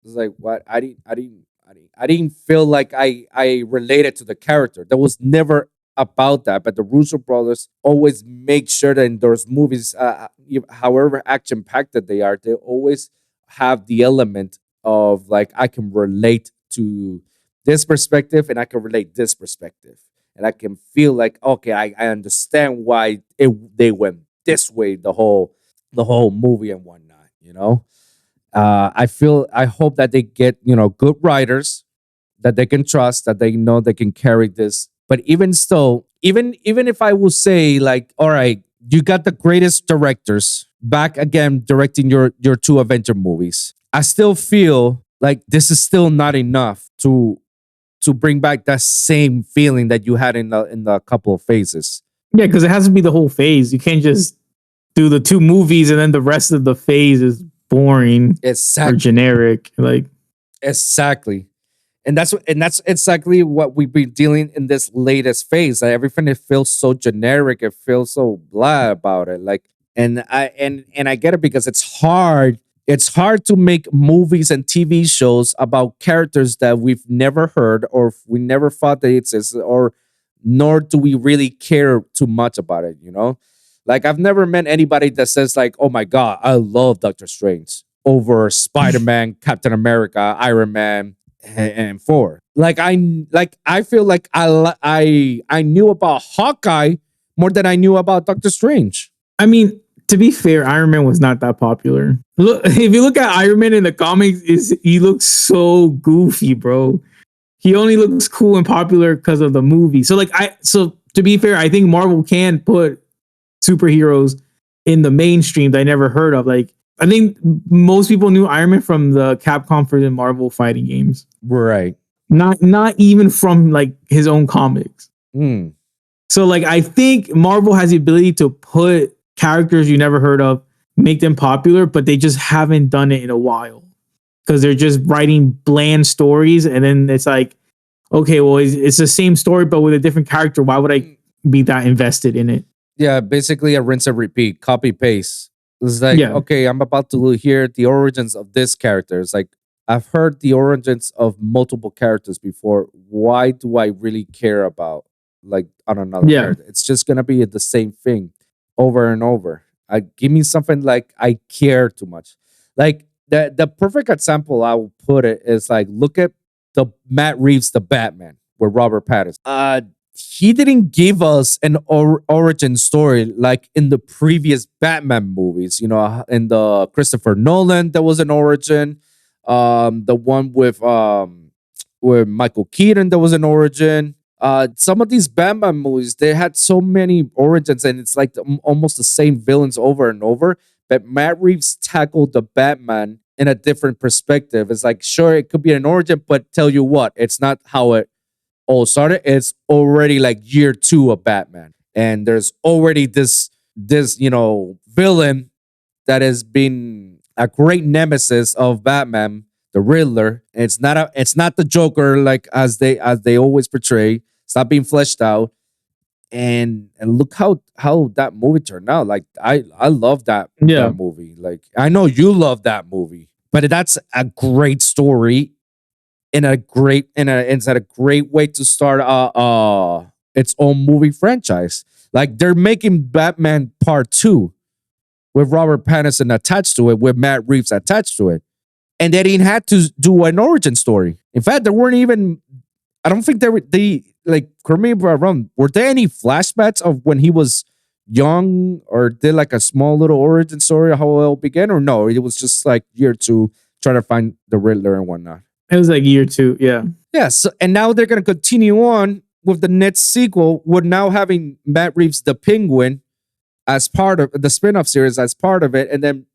It's like, what? I didn't feel like I related to the character. There was never about that, but the Russo brothers always make sure that in those movies, however action packed that they are, they always have the element of like, I can relate to this perspective and I can relate this perspective. And I can feel like, okay, I understand why they went this way the whole movie and whatnot. I hope that they get good writers that they can trust, that they know they can carry this. But even still, even if I will say like, all right, you got the greatest directors back again directing your two Avenger movies, I still feel like this is still not enough to bring back that same feeling that you had in the couple of phases. Yeah, because it has to be the whole phase. You can't just do the two movies and then the rest of the phase is boring or generic. Like exactly. And that's exactly what we've been dealing in this latest phase. Like everything, it feels so generic. It feels so blah about it. Like, and I get it because it's hard. It's hard to make movies and TV shows about characters that we've never heard or we never thought they existed, or nor do we really care too much about it. Like I've never met anybody that says like, "Oh my God, I love Doctor Strange over Spider-Man, Captain America, Iron Man." And Thor. Like I feel like I knew about Hawkeye more than I knew about Doctor Strange. I mean, to be fair, Iron Man was not that popular. Look, if you look at Iron Man in the comics, he looks so goofy, bro. He only looks cool and popular because of the movie. So to be fair, I think Marvel can put superheroes in the mainstream that I never heard of. Like, I think most people knew Iron Man from the Capcom for the Marvel fighting games. Right. Not even from like his own comics. So like, I think Marvel has the ability to put characters you never heard of, make them popular, but they just haven't done it in a while because they're just writing bland stories. And then it's like, okay, well, it's the same story, but with a different character. Why would I be that invested in it? Yeah, basically a rinse and repeat, copy paste. It's like, okay, I'm about to hear the origins of this character. It's like, I've heard the origins of multiple characters before. Why do I really care about like on another character? It's just gonna be the same thing over and over. Give me something like I care too much. Like the perfect example I will put it is like, look at the Matt Reeves, the Batman with Robert Pattinson. He didn't give us an origin story like in the previous Batman movies. You know, in the Christopher Nolan, there was an origin. The one with Michael Keaton, there was an origin. Some of these Batman movies, they had so many origins, and it's like almost the same villains over and over. But Matt Reeves tackled the Batman in a different perspective. It's like, sure, it could be an origin, but tell you what, it's not how it all started. It's already like year 2 of Batman, and there's already this villain that has been a great nemesis of Batman, the Riddler. It's not the Joker like as they always portray. It's not being fleshed out, and look how that movie turned out. Like I love that movie. Like I know you love that movie, but that's a great story. It's a great way to start its own movie franchise. Like they're making Batman Part 2 with Robert Pattinson attached to it, with Matt Reeves attached to it, and they didn't have to do an origin story. In fact, there weren't even. I don't think they correct me if I'm wrong. Were there any flashbacks of when he was young, or did like a small little origin story of how it all began, or no? It was just like year 2 trying to find the Riddler and whatnot. It was like year 2, yeah. Yeah, so, and now they're going to continue on with the next sequel, with now having Matt Reeves the Penguin as part of the spin-off series, as part of it, and then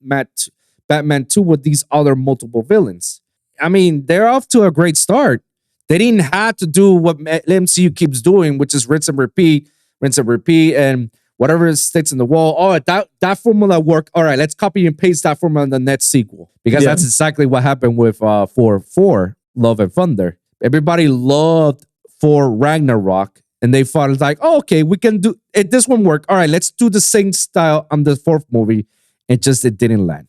Batman 2 with these other multiple villains. I mean, they're off to a great start. They didn't have to do what MCU keeps doing, which is rinse and repeat, and whatever sticks in the wall. Oh, that formula worked. All right, let's copy and paste that formula in the next sequel. Because that's exactly what happened with Thor, Love and Thunder. Everybody loved Thor Ragnarok, and they thought, it's like, oh, okay, we can do it. This one worked. All right, let's do the same style on the 4th movie. It didn't land.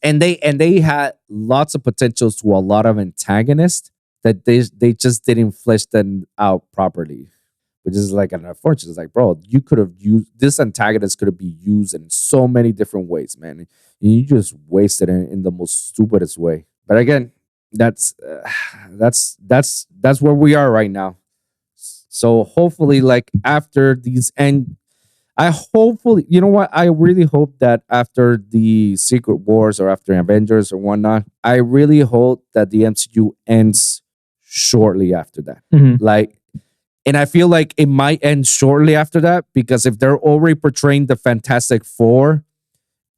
And they had lots of potentials to a lot of antagonists that they just didn't flesh them out properly. Which is like an unfortunate. It's like, bro, you could have used this antagonist could have been used in so many different ways, man. And you just wasted it in the most stupidest way. But again, that's where we are right now. So hopefully, like after these end, you know what? I really hope that after the Secret Wars or after Avengers or whatnot, I really hope that the MCU ends shortly after that. And I feel like it might end shortly after that, because if they're already portraying the Fantastic Four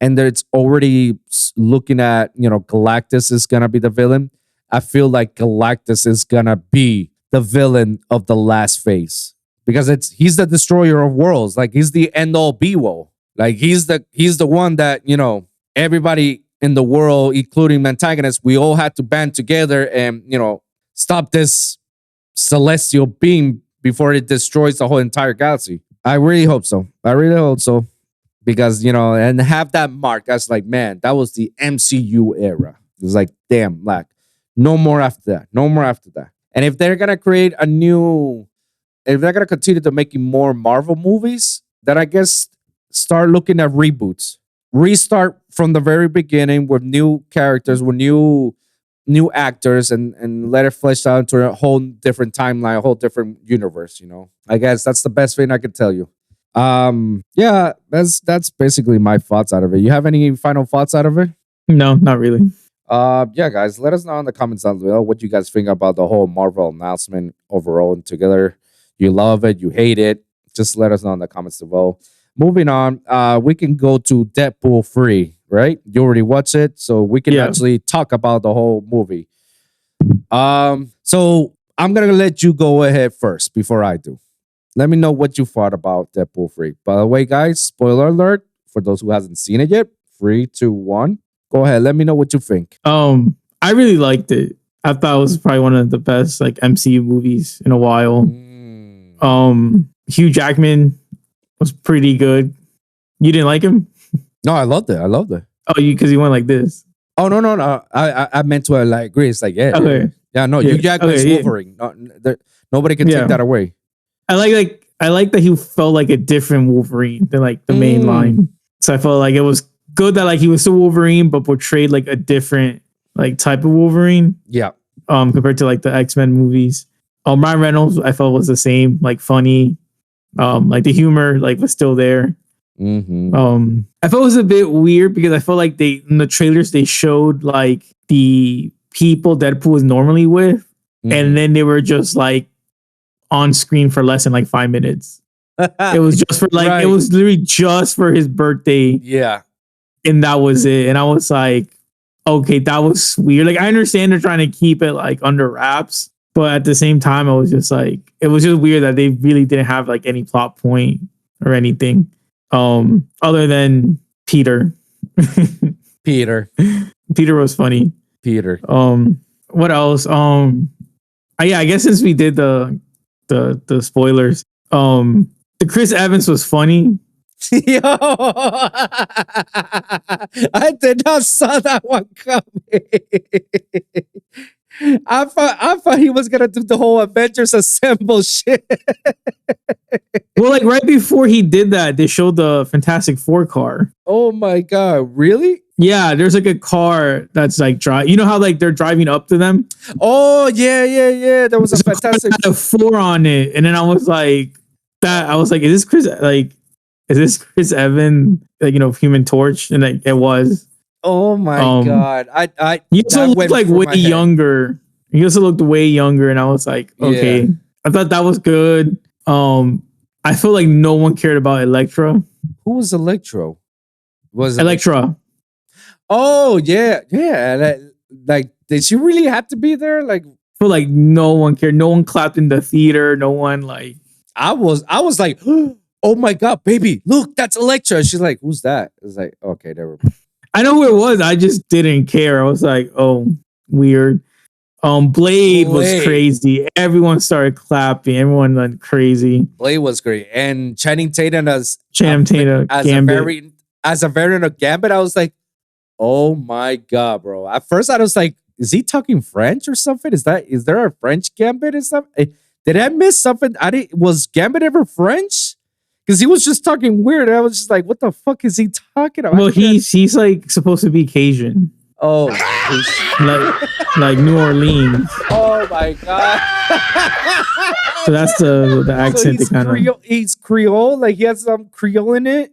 and it's already looking at, Galactus is going to be the villain, I feel like Galactus is going to be the villain of the last phase, because he's the destroyer of worlds. Like he's the end all be all. Like he's the one that, everybody in the world, including antagonists, we all had to band together and, stop this celestial being before it destroys the whole entire galaxy. I really hope so. Because, and have that mark. That's like, man, that was the MCU era. It was like, damn, like, no more after that. And if they're going to if they're going to continue to making more Marvel movies, then I guess start looking at reboots. Restart from the very beginning with new characters, with new actors, and let it flesh out into a whole different timeline, a whole different universe. I guess that's the best thing I can tell you. Yeah, that's basically my thoughts out of it. You have any final thoughts out of it? No, not really. Yeah, guys, let us know in the comments down below what you guys think about the whole Marvel announcement overall and together. You love it, you hate it. Just let us know in the comments below. Moving on, we can go to Deadpool 3, right? You already watched it, so we can actually talk about the whole movie. So I'm gonna let you go ahead first before I do. Let me know what you thought about Deadpool 3. By the way, guys, spoiler alert for those who hasn't seen it yet. 3, 2, 1. Go ahead. Let me know what you think. I really liked it. I thought it was probably one of the best like MCU movies in a while. Hugh Jackman was pretty good. You didn't like him? No, I loved it. I loved it. Oh, because you went like this. Oh no. I meant to like agree. It's like Okay. Yeah, no, Hugh Jackman's Wolverine. No, nobody can take that away. I like that he felt like a different Wolverine than like the main line. So I felt like it was good that like he was still Wolverine, but portrayed like a different like type of Wolverine. Yeah. Compared to like the X-Men movies. Ryan Reynolds I felt was the same, like funny. Like the humor like was still there. I felt it was a bit weird because I felt like they in the trailers they showed like the people Deadpool is normally with, and then they were just like on screen for less than like 5 minutes. It was just for like it was literally just for his birthday. Yeah. And that was it. And I was like, okay, that was weird. Like I understand they're trying to keep it like under wraps, but at the same time, I was just like, it was just weird that they really didn't have like any plot point or anything. Other than Peter. Peter was funny. Peter. What else? I guess since we did the spoilers, the Chris Evans was funny. Yo, I did not saw that one coming. I thought he was gonna do the whole Avengers Assemble shit. Well, like right before he did that, they showed the Fantastic Four car. Oh my god, really? Yeah, there's like a car that's like drive. You know how like they're driving up to them? Oh yeah. There was a Fantastic Four on it, and then I was like, is this Chris Evans? Like Human Torch, and like it was. Oh my god! He also looked like way younger. He also looked way younger, and I was like, okay. Yeah. I thought that was good. I feel like no one cared about Elektra. Who was Electro? Was it Elektra? Oh yeah. Like, did she really have to be there? Like, I feel like no one cared. No one clapped in the theater. No one like. I was like, oh my god, baby, look, that's Elektra. She's like, who's that? It's like, okay, never mind. I know who it was. I just didn't care. I was like, oh, weird. Blade was crazy. Everyone started clapping. Everyone went crazy. Blade was great. And Channing Tatum as a variant of Gambit, I was like, oh my god, bro. At first I was like, is he talking French or something? Is there a French Gambit or something? Did I miss something? Was Gambit ever French? Because he was just talking weird. I was just like, what the fuck is he talking about? Well, he's like supposed to be Cajun. Oh, like New Orleans. Oh my god! So that's the accent. So he's Creole. Like he has some Creole in it.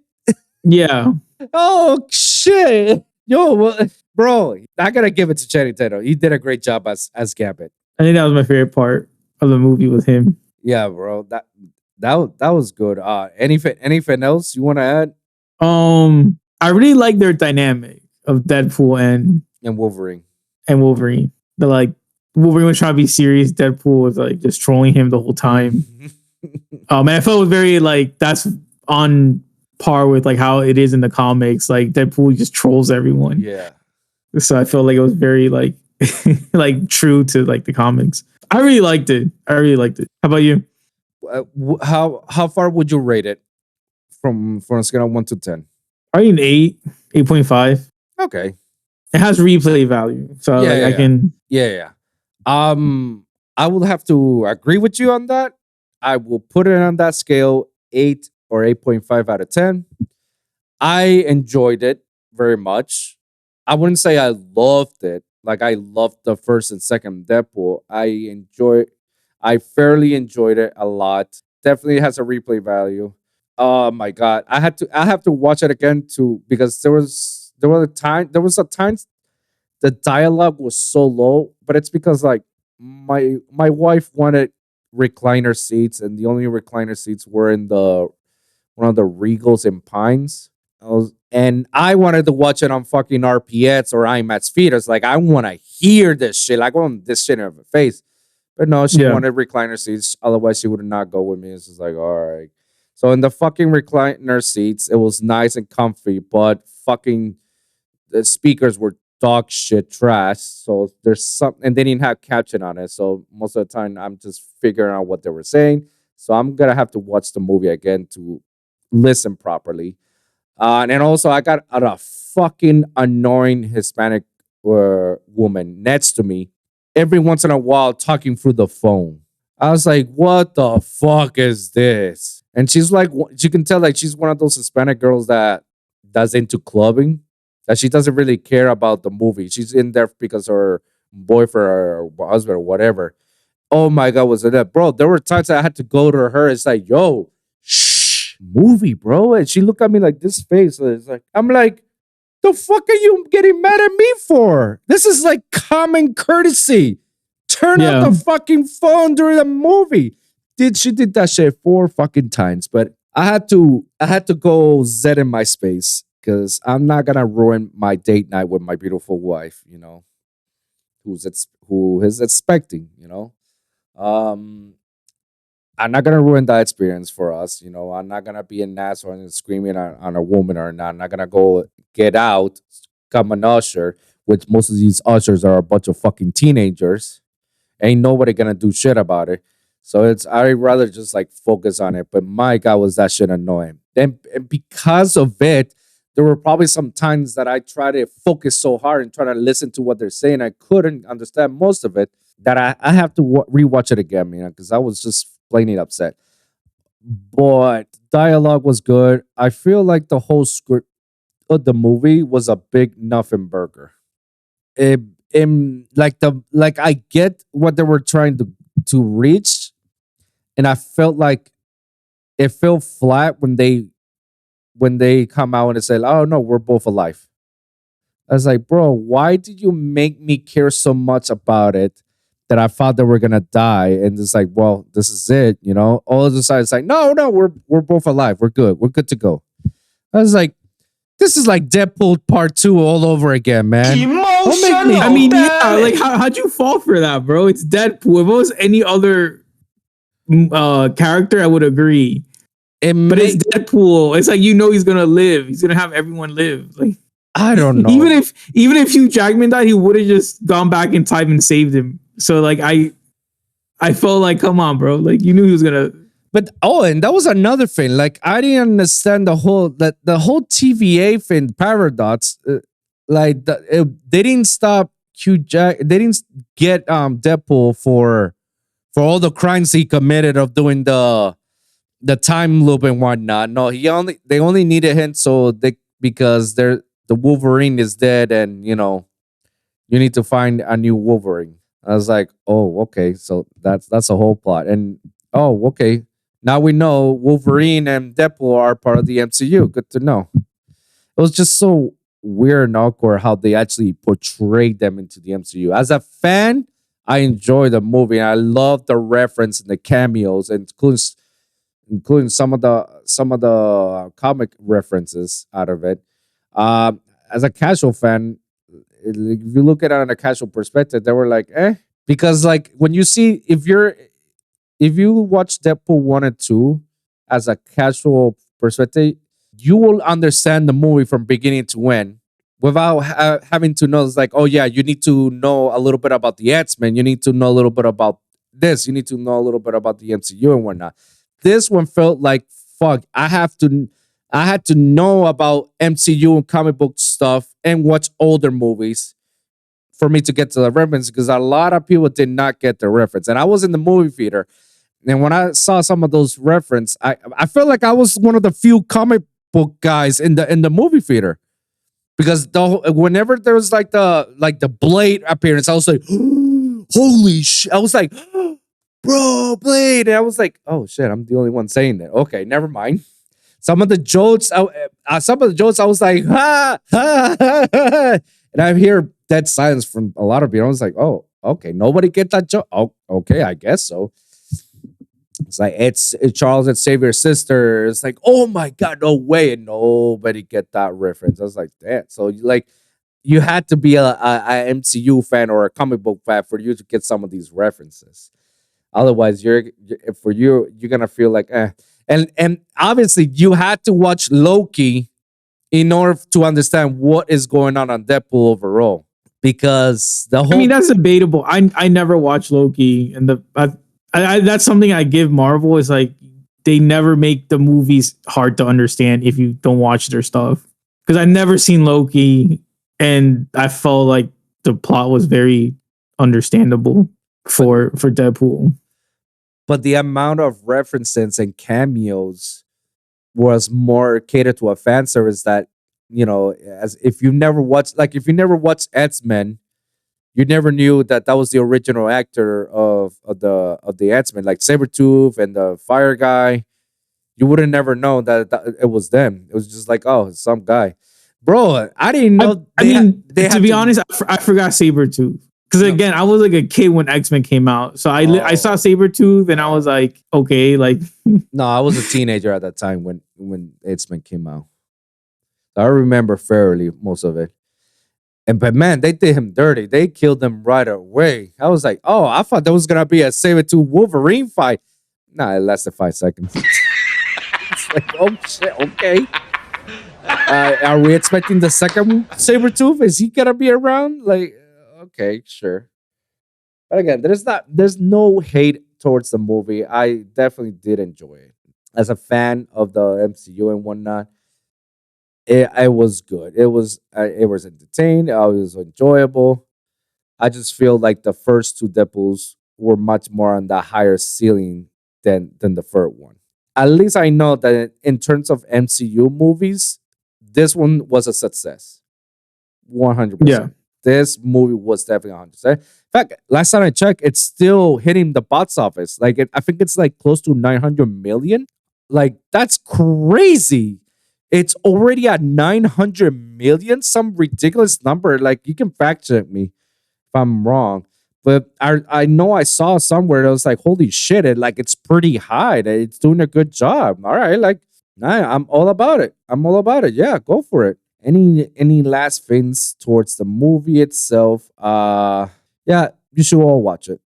Yeah. Oh shit! Yo, bro, I gotta give it to Channing Tatum. He did a great job as Gambit. I think that was my favorite part of the movie with him. Yeah, bro. That was good. Anything else you want to add? I really like their dynamic of Deadpool and Wolverine. The like Wolverine was trying to be serious. Deadpool was like just trolling him the whole time. And I felt it was very like that's on par with like how it is in the comics. Like Deadpool just trolls everyone. Yeah. So I felt like it was very like like true to like the comics. I really liked it. How about you? How far would you rate it from a scale of 1 to 10? I mean 8.5. Okay. It has replay value. So I can. Yeah. I will have to agree with you on that. I will put it on that scale 8 or 8.5 out of 10. I enjoyed it very much. I wouldn't say I loved it. Like I loved the first and second Deadpool. I fairly enjoyed it a lot. Definitely has a replay value. Oh my god, I have to watch it again too because there was a time the dialogue was so low, but it's because like my wife wanted recliner seats, and the only recliner seats were in the one of the Regals in Pines. And I wanted to watch it on fucking RPX or IMAX theaters. Like I want to hear this shit. Like I want this shit in her face. But no, she wanted recliner seats. Otherwise, she would not go with me. It's just like, all right. So in the fucking recliner seats, it was nice and comfy, but fucking the speakers were dog shit trash. So there's something, and they didn't have caption on it. So most of the time, I'm just figuring out what they were saying. So I'm gonna have to watch the movie again to listen properly. And also, I got a fucking annoying Hispanic woman next to me every once in a while talking through the phone. I was like, what the fuck is this? And she's like, you can tell like she's one of those Hispanic girls that's into clubbing, that she doesn't really care about the movie. She's in there because her boyfriend or husband or whatever. Oh my God, was it that? Bro, there were times I had to go to her. It's like, yo, shh, movie, bro. And she looked at me like this face. It's like, I'm like, the fuck are you getting mad at me for? This is like common courtesy. Turn on the fucking phone during the movie. She did that shit 4 fucking times, but I had to go Zed in my space because I'm not gonna ruin my date night with my beautiful wife, you know, who is expecting, you know. I'm not gonna ruin that experience for us, you know. I'm not gonna be an asshole and screaming on a woman or not. I'm not gonna go get out, come an usher, which most of these ushers are a bunch of fucking teenagers. Ain't nobody gonna do shit about it. So I'd rather just like focus on it. But my God, was that shit annoying. And because of it, there were probably some times that I tried to focus so hard and try to listen to what they're saying. I couldn't understand most of it, that I have to rewatch it again, you know, because I was just plainly upset. But dialogue was good. I feel like the whole script of the movie was a big nothing burger. Like I get what they were trying to reach, and I felt like it felt flat when they come out and they say, "Oh no, we're both alive." I was like, "Bro, why did you make me care so much about it that I thought they were gonna die?" And it's like, "Well, this is it," you know. All of a sudden, it's like, "No, we're both alive. We're good. We're good to go." I was like, "This is like Deadpool Part 2 all over again, man." I mean, yeah, like how'd you fall for that, bro? It's Deadpool. If it was any other character, I would agree. But it's Deadpool. It's like, you know, he's gonna live. He's gonna have everyone live. Like, I don't know. Even if Hugh Jackman died, he would have just gone back in time and saved him. So like I felt like, come on, bro. Like, you knew he was gonna. But and that was another thing. Like, I didn't understand the whole TVA thing, paradox. They didn't stop Hugh Jack. They didn't get Deadpool for all the crimes he committed of doing the time loop and whatnot. No, they only needed him because the Wolverine is dead, and you know, you need to find a new Wolverine. I was like, oh, okay, so that's a whole plot. And oh, okay, now we know Wolverine and Deadpool are part of the MCU. Good to know. It was just so weird and awkward how they actually portrayed them into the MCU. As a fan, I enjoy the movie. And I love the reference and the cameos, and including some of the comic references out of it. As a casual fan, if you look at it on a casual perspective, they were like, because like when you see, if you watch Deadpool 1 and 2 as a casual perspective, you will understand the movie from beginning to end without having to know. It's like, oh yeah, you need to know a little bit about the X-Men. You need to know a little bit about this. You need to know a little bit about the MCU and whatnot. This one felt like, fuck, I had to know about MCU and comic book stuff and watch older movies for me to get to the reference, because a lot of people did not get the reference. And I was in the movie theater, and when I saw some of those references, I felt like I was one of the few comic book guys in the movie theater, because whenever there was like the Blade appearance, I was like, holy shit! I was like, bro, Blade, and I was like, oh shit, I'm the only one saying that. Okay, never mind. Some of the jokes, I was like, ha, ha, ha, ha. And I hear dead silence from a lot of people. I was like, oh, okay, nobody get that joke. Oh, okay, I guess so. It's like it's Charles and Xavier's sister. It's like, oh my god, no way, and nobody get that reference. I was like, damn. So you had to be a MCU fan or a comic book fan for you to get some of these references. Otherwise, you're gonna feel like, eh. And obviously, you had to watch Loki in order to understand what is going on Deadpool overall, because the whole. I mean, that's debatable. I never watched Loki, and that's something I give Marvel is like they never make the movies hard to understand if you don't watch their stuff. Because I never seen Loki, and I felt like the plot was very understandable for Deadpool. But the amount of references and cameos was more catered to a fan service that, as if you never watched X-Men, you never knew that was the original actor of the X-Men, like Sabretooth and the Fire Guy. You would have never known that it was them. It was just like, oh, it's some guy. Bro, I didn't know. To be honest, I forgot Sabretooth. Because again, I was like a kid when X-Men came out. So I saw Sabretooth and I was like, okay, like. No, I was a teenager at that time when X-Men came out. I remember fairly most of it. But man, they did him dirty. They killed him right away. I was like, oh, I thought there was going to be a Sabretooth Wolverine fight. Nah, it lasted 5 seconds. It's like, oh shit, okay. Are we expecting the second Sabretooth? Is he going to be around? Like, okay, sure. But again, there's no hate towards the movie. I definitely did enjoy it. As a fan of the MCU and whatnot, it was good. It was entertaining. It was enjoyable. I just feel like the first two Deadpools were much more on the higher ceiling than the third one. At least I know that in terms of MCU movies, this one was a success. 100%. Yeah. This movie was definitely 100%. In fact, last time I checked, it's still hitting the box office. Like, I think it's like close to 900 million. Like, that's crazy. It's already at 900 million, some ridiculous number. Like, you can fact check me if I'm wrong. But I know I saw somewhere that was like, holy shit, it's pretty high. It's doing a good job. All right, like, I'm all about it. Yeah, go for it. Any last things towards the movie itself? Yeah, you should all watch it.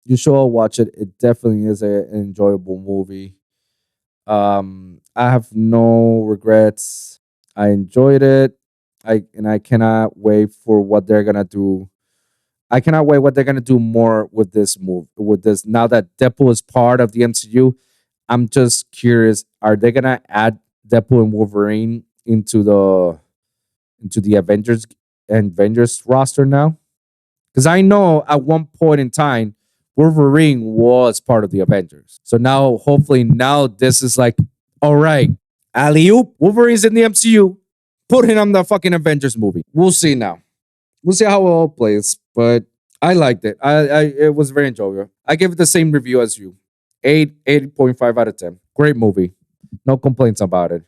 It definitely is an enjoyable movie. I have no regrets. I enjoyed it. I cannot wait for what they're gonna do. I cannot wait what they're gonna do more with this move. With this, now that Deadpool is part of the MCU, I'm just curious. Are they gonna add Deadpool and Wolverine into the Avengers roster now? Because I know at one point in time, Wolverine was part of the Avengers. So now, hopefully, this is like, all right, alley-oop, Wolverine's in the MCU. Put him on the fucking Avengers movie. We'll see now. We'll see how it all plays. But I liked it. It was very enjoyable. I give it the same review as you. 8.5 out of 10. Great movie. No complaints about it.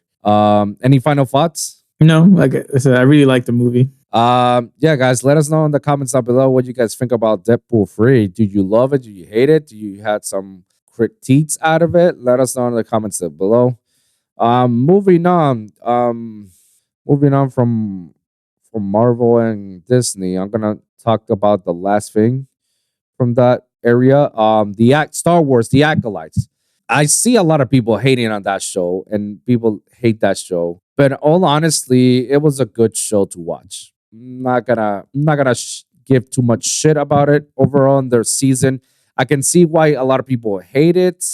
Any final thoughts? No, like I said, I really like the movie. Yeah, guys, let us know in the comments down below what you guys think about Deadpool 3. Do you love it? Do you hate it? Do you had some critiques out of it? Let us know in the comments down below. Moving on from Marvel and Disney, I'm gonna talk about the last thing from that area. Star Wars, The Acolytes. I see a lot of people hating on that show, and people hate that show. But all honestly, it was a good show to watch. I'm not gonna give too much shit about it overall in their season. I can see why a lot of people hate it,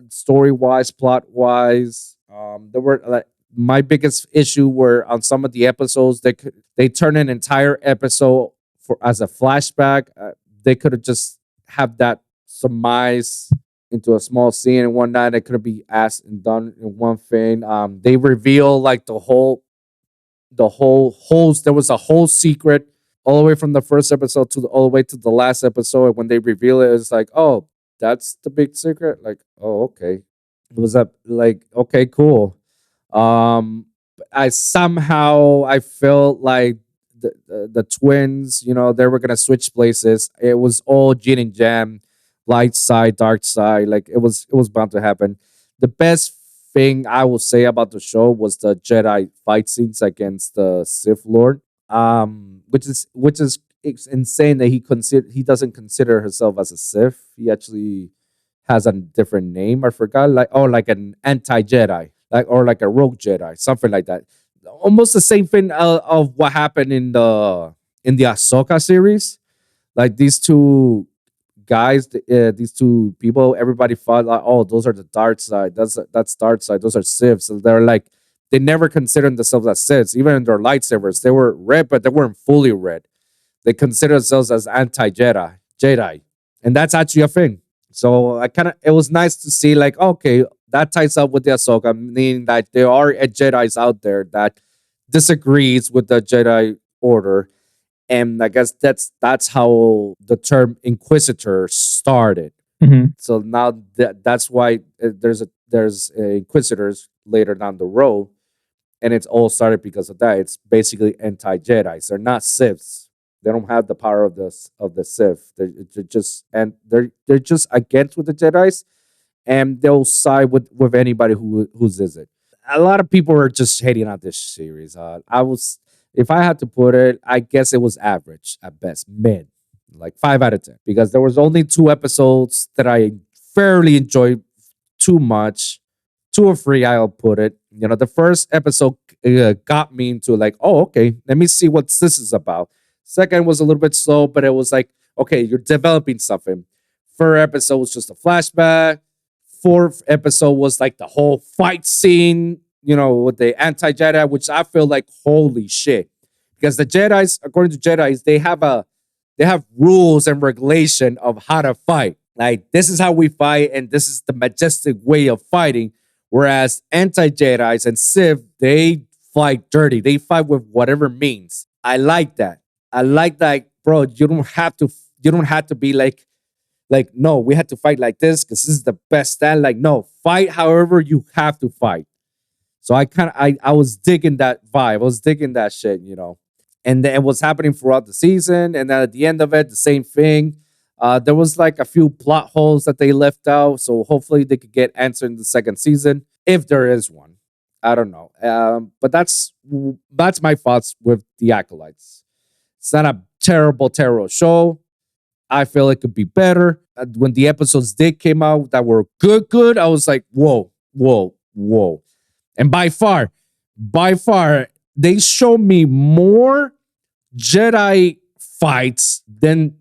story wise, plot wise. There were my biggest issue were on some of the episodes. They turn an entire episode as a flashback. They could have just have that surmise into a small scene and whatnot. It could be asked and done in one thing. They reveal like the whole there was a whole secret all the way from the first episode all the way to the last episode. And when they reveal it, it's like, oh, that's the big secret. Like, oh, okay. It was like, okay, cool. I somehow I felt like the twins, they were gonna switch places. It was all yin and yang, light side, dark side. Like it was bound to happen. The best thing I will say about the show was the Jedi fight scenes against the Sith Lord. Which is it's insane that he doesn't consider himself as a Sith. He actually has a different name. I forgot, like an anti Jedi, or like a rogue Jedi, something like that. Almost the same thing of what happened in the Ahsoka series. Like these two guys, these two people, everybody thought like, oh, those are the dark side. That's dark side. Those are Siths. So they're like, they never considered themselves as Siths. Even in their lightsabers, they were red, but they weren't fully red. They consider themselves as anti Jedi, and that's actually a thing. So it was nice to see, like, okay, that ties up with the Ahsoka, meaning that there are Jedi's out there that disagrees with the Jedi Order, and I guess that's how the term Inquisitor started. Mhm. So now that's why there's Inquisitors later down the road, and it's all started because of that. It's basically anti Jedi's. They're not Siths. They don't have the power of the Sith. They're just against with the Jedi's, and they'll side with anybody who's is it. A lot of people are just hating on this series. If I had to put it, I guess it was average at best, mid, like 5 out of 10, because there was only 2 episodes that I fairly enjoyed too much. 2 or 3, I'll put it. The first episode got me into like, oh, okay, let me see what this is about. Second was a little bit slow, but it was like, okay, you're developing something. Third episode was just a flashback. Fourth episode was like the whole fight scene, with the anti-Jedi, which I feel like, holy shit. Because the Jedi's, according to Jedi's, they have rules and regulation of how to fight. Like, this is how we fight, and this is the majestic way of fighting. Whereas anti-Jedi's and Sith, they fight dirty. They fight with whatever means. I like that. Bro. You don't have to be like, no, we had to fight like this because this is the best stand. Like, no, fight however you have to fight. So I was digging that vibe. I was digging that shit, And then it was happening throughout the season. And then at the end of it, the same thing. There was like a few plot holes that they left out. So hopefully they could get answered in the second season, if there is one. I don't know. But that's my thoughts with the Acolytes. It's not a terrible show. I feel it could be better. When the episodes did came out that were good, I was like, whoa. And by far, they show me more Jedi fights than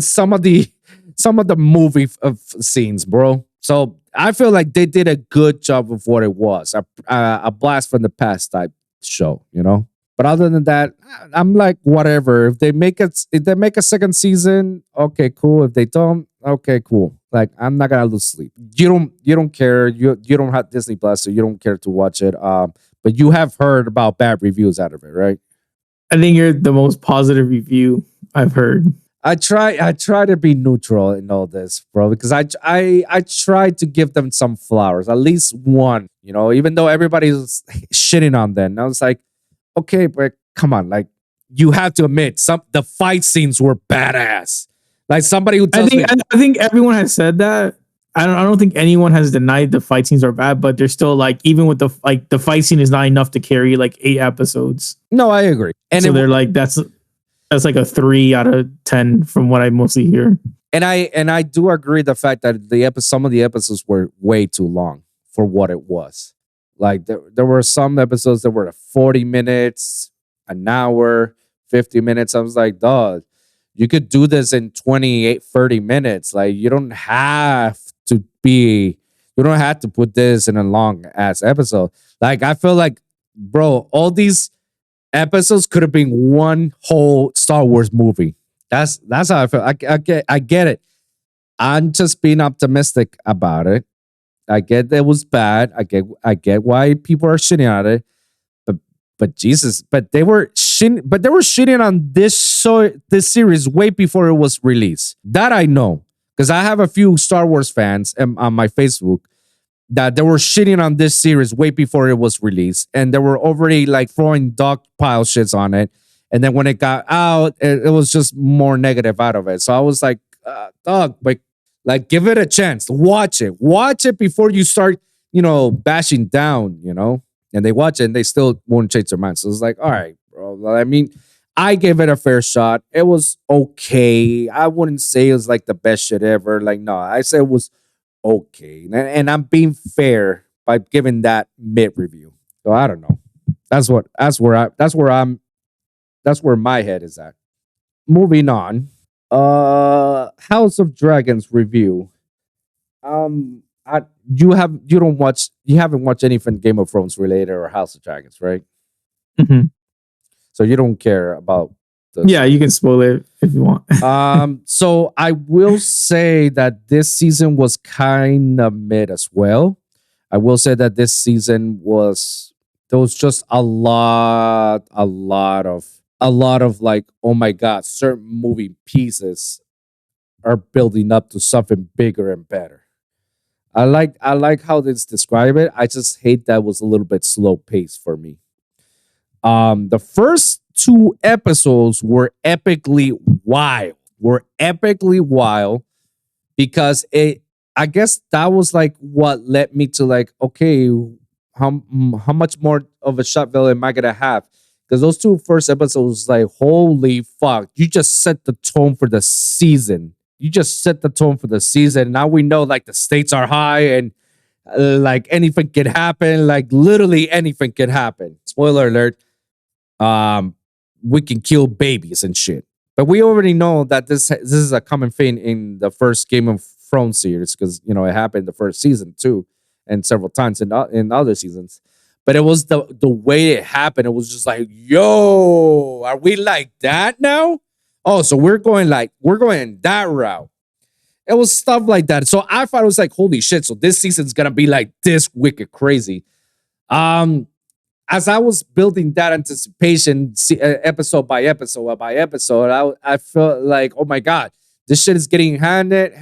some of the movie of scenes, bro. So I feel like they did a good job of what it was, a blast from the past type show, But other than that, I'm like, whatever. If they make a second season, okay, cool. If they don't, okay, cool. Like, I'm not gonna lose sleep. You don't care. You don't have Disney Plus, so you don't care to watch it. But you have heard about bad reviews out of it, right? I think you're the most positive review I've heard. I try to be neutral in all this, bro, because I try to give them some flowers, at least one. Even though everybody's shitting on them, I was like, okay, but come on, like, you have to admit the fight scenes were badass. Like, somebody who tells me, I think everyone has said that. I don't think anyone has denied the fight scenes are bad, but they're still like, even with the fight scene is not enough to carry like 8 episodes. No, I agree. And so they're like, that's like a 3 out of 10 from what I mostly hear. And I do agree the fact that some of the episodes were way too long for what it was. Like, there were some episodes that were 40 minutes, an hour, 50 minutes. I was like, dog, you could do this in 28, 30 minutes. Like, you don't have to put this in a long ass episode. Like, I feel like, bro, all these episodes could have been one whole Star Wars movie. That's how I feel. I get it. I'm just being optimistic about it. I get that it was bad. I get why people are shitting on it. But Jesus, they were shitting on this series way before it was released. That I know, because I have a few Star Wars fans on my Facebook that they were shitting on this series way before it was released, and they were already like throwing dog pile shits on it. And then when it got out, it was just more negative out of it. So I was like, dog, like give it a chance. Watch it before you start, bashing down, And they watch it and they still won't change their mind. So it's like, all right, bro. I mean, I gave it a fair shot. It was okay. I wouldn't say it was like the best shit ever. Like, no, I said it was okay. And I'm being fair by giving that mid review. So I don't know. That's where my head is at. Moving on. House of Dragons review. You haven't watched anything Game of Thrones related or House of Dragons, right? Mm-hmm. So you don't care about Yeah, you can spoil it if you want. So I will say that this season was kind of mid as well. I will say that this season there was just a lot of like, oh my God, certain moving pieces are building up to something bigger and better. I like how they describe it. I just hate that it was a little bit slow paced for me. The first 2 episodes were epically wild. Because I guess that was like what led me to like, okay, how much more of a shot value am I gonna have? Because those 2 first episodes, like, holy fuck, you just set the tone for the season. Now we know like the stakes are high and like anything could happen. Like literally anything could happen. Spoiler alert. We can kill babies and shit. But we already know that this is a common thing in the first Game of Thrones series because it happened the first season too, and several times in other seasons. But it was the way it happened. It was just like, yo, are we like that now? Oh, so we're going that route. It was stuff like that. So I thought it was like, holy shit. So this season's gonna be like this wicked crazy. As I was building that anticipation, episode by episode, I felt like, oh my God, this shit is getting handed.